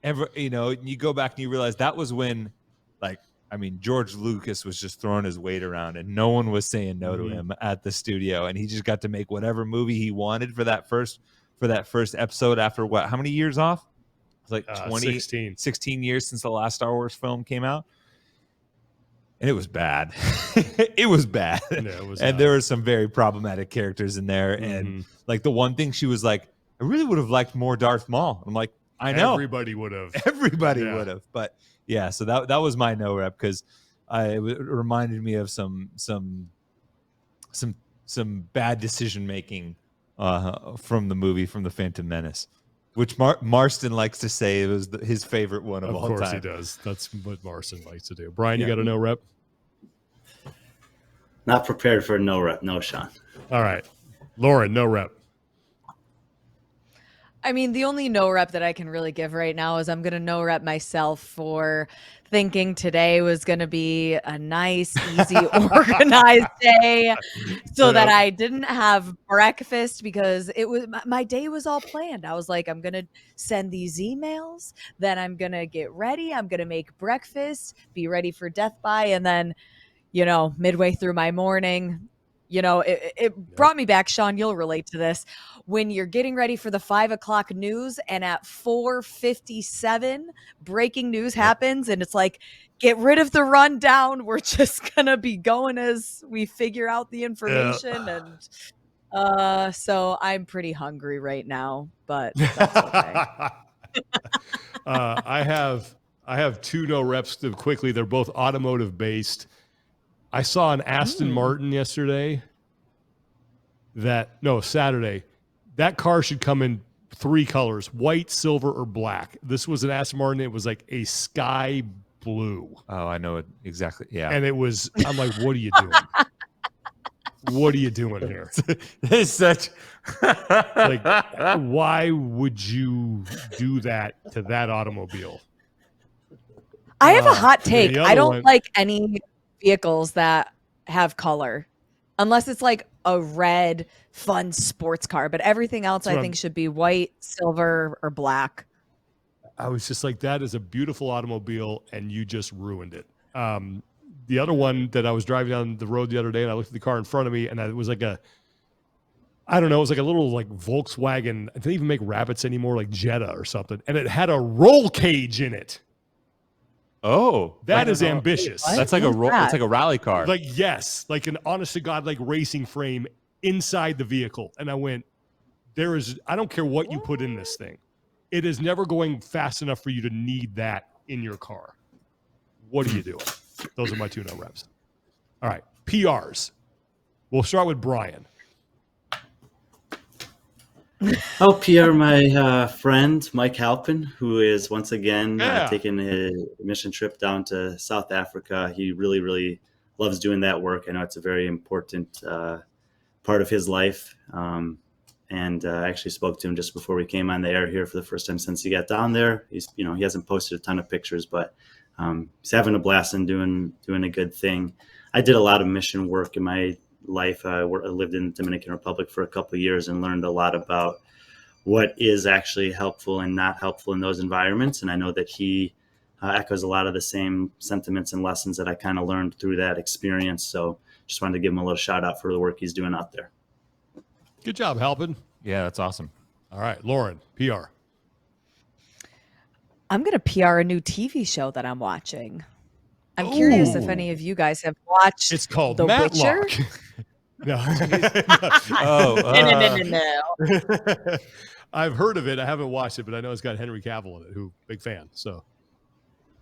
you go back and you realize that was when, George Lucas was just throwing his weight around and no one was saying no to him at the studio. And he just got to make whatever movie he wanted for that first episode after what? How many years off? It was like 16 years since the last Star Wars film came out. And it was bad. It was bad. Yeah, it was and there were some very problematic characters in there. And like the one thing she was like, I really would have liked more Darth Maul. I'm like, I know. Everybody would have. Everybody would have. But yeah, so that was my no rep because it reminded me of some bad decision making from the movie, from The Phantom Menace. Which Marston likes to say it was his favorite one of all time. Of course he does. That's what Marston likes to do. Brian, you got a no rep? Not prepared for a no rep. No, Sean. All right. Lauren, no rep. I mean, the only no rep that I can really give right now is I'm going to no rep myself for thinking today was going to be a nice, easy, organized day so that I didn't have breakfast because my day was all planned. I was like, I'm going to send these emails, then I'm going to get ready. I'm going to make breakfast, be ready for Death by. And then, midway through my morning, it brought me back. Sean, you'll relate to this. When you're getting ready for the 5 o'clock news and at 4:57 breaking news happens and it's like, get rid of the rundown. We're just going to be going as we figure out the information. And so I'm pretty hungry right now, but that's okay. I have two no reps quickly. They're both automotive based. I saw an Aston Martin yesterday. Saturday. That car should come in 3 colors: white, silver, or black. This was an Aston Martin. It was like a sky blue. Oh, I know it exactly. Yeah. And I'm like, what are you doing? What are you doing here? It's such like, why would you do that to that automobile? I have a hot take. I don't like any vehicles that have color unless it's like a red fun sports car, but everything else I think should be white, silver, or black. I was just like, that is a beautiful automobile and you just ruined it. The other one that I was driving down the road the other day and I looked at the car in front of me and it was like it was like a little like Volkswagen. I didn't even make Rabbits anymore, like Jetta or something. And it had a roll cage in it. Oh, that is ambitious. That's like it's like a rally car. Like, yes, like an honest to God, like racing frame inside the vehicle. And I went, I don't care what you put in this thing. It is never going fast enough for you to need that in your car. what are you doing? Those are my tune-up reps. All right, PRs. We'll start with Brian. I'll PR my friend Mike Halpin, who is once again Yeah. taking a mission trip down to South Africa. He really, really loves doing that work. I know it's a very important part of his life. And I actually spoke to him just before we came on the air here for the first time since he got down there. He's, he hasn't posted a ton of pictures, but he's having a blast and doing a good thing. I did a lot of mission work in my life. I lived in the Dominican Republic for a couple of years and learned a lot about what is actually helpful and not helpful in those environments. And I know that he echoes a lot of the same sentiments and lessons that I kind of learned through that experience. So just wanted to give him a little shout out for the work he's doing out there. Good job, Halpin. Yeah, that's awesome. All right, Lauren, PR. I'm going to PR a new TV show that I'm watching. I'm curious if any of you guys have watched. It's called The Matlock. Witcher? No. No. I've heard of it. I haven't watched it, but I know it's got Henry Cavill in it, who big fan. So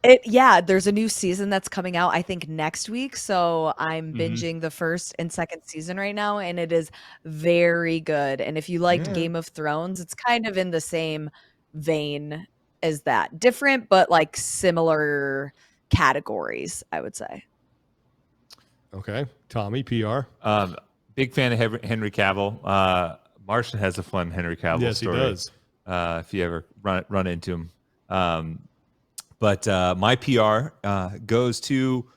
There's a new season that's coming out, I think, next week. So I'm binging the first and second season right now, and it is very good. And if you liked Game of Thrones, it's kind of in the same vein as that. Different, but like similar categories, I would say. Okay. Tommy, PR. Big fan of Henry Cavill. Martian has a fun Henry Cavill Yes, story. he does. If you ever run into him. But my PR goes to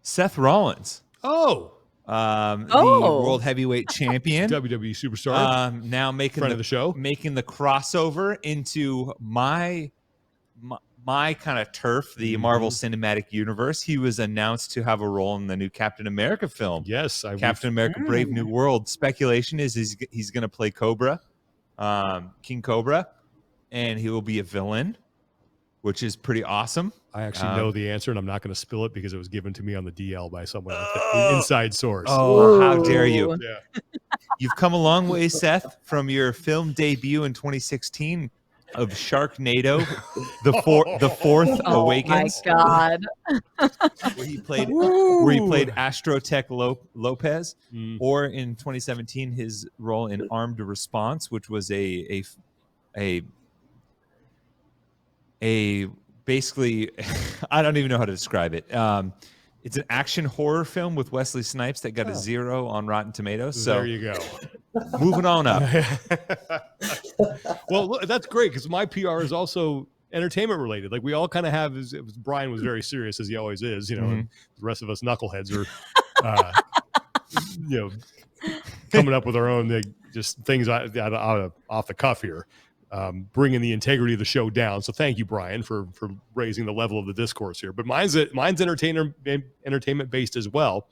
Seth Rollins. Oh. The world heavyweight champion. WWE superstar. Now making Friend of the show. making the crossover into my kind of turf, the Marvel Cinematic Universe. He was announced to have a role in the new Captain America film. Yes. Captain America Brave New World. Speculation is he's going to play Cobra, King Cobra, and he will be a villain, which is pretty awesome. I actually know the answer, and I'm not going to spill it because it was given to me on the DL by someone, an inside source. Oh, how dare you. Yeah. You've come a long way, Seth, from your film debut in 2016 of Sharknado, the fourth Awakens. Oh my God. Where he played Astrotech Lopez, or in 2017 his role in Armed Response, which was a basically I don't even know how to describe it. It's an action horror film with Wesley Snipes that got a 0 on Rotten Tomatoes. So there you go. Moving on up. Well, look, that's great because my PR is also entertainment related. Like we all kind of have. Brian was very serious as he always is, and the rest of us knuckleheads are, coming up with our own just things off the cuff here, bringing the integrity of the show down. So thank you, Brian, for raising the level of the discourse here. But mine's entertainment based as well.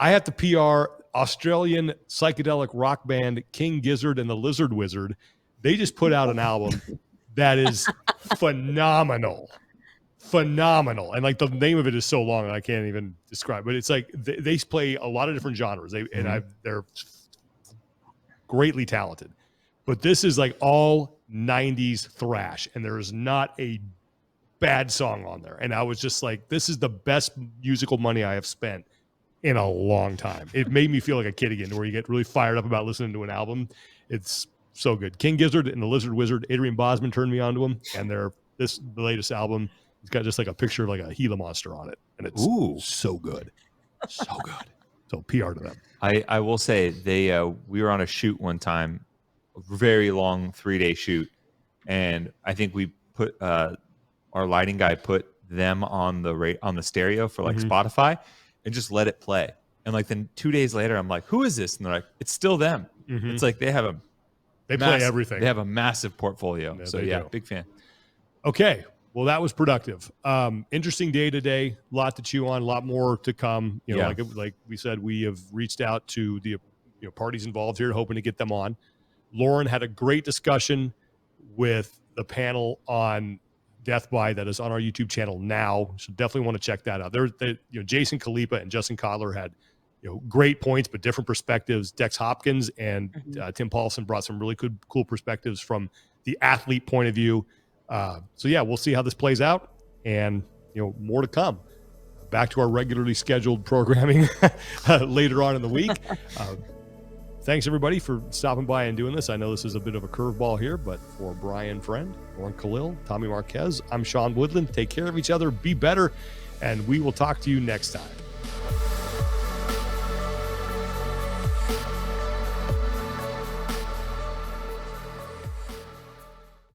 I have to PR Australian psychedelic rock band King Gizzard and the Lizard Wizard. They just put out an album that is phenomenal. And like the name of it is so long that I can't even describe, but it's like they play a lot of different genres. They're greatly talented, but this is like all 90s thrash, and there is not a bad song on there. And I was just like, this is the best musical money I have spent in a long time. It made me feel like a kid again, where you get really fired up about listening to an album. It's so good. King Gizzard and the Lizard Wizard, Adrian Bosman turned me on to them, and the latest album, it's got just like a picture of like a Gila monster on it, and it's so good. So good. So PR to them. I will say we were on a shoot one time, a very long 3-day shoot, and I think we put our lighting guy put them on the stereo for like Spotify, and just let it play. And like then 2 days later, I'm like, who is this? And they're like, it's still them. It's like they play everything. They have a massive portfolio. Yeah, so do. Big fan. Okay. Well, that was productive. Interesting day today. A lot to chew on, a lot more to come. Like we said, we have reached out to the parties involved here, hoping to get them on. Lauren had a great discussion with the panel on Death By that is on our YouTube channel now. So definitely want to check that out. Jason Khalipa and Justin Kotler had great points, but different perspectives. Dex Hopkins and Tim Paulson brought some really cool perspectives from the athlete point of view. So we'll see how this plays out, and more to come. Back to our regularly scheduled programming later on in the week. Thanks, everybody, for stopping by and doing this. I know this is a bit of a curveball here, but for Brian Friend, Lauren Khalil, Tommy Marquez, I'm Sean Woodland. Take care of each other, be better, and we will talk to you next time.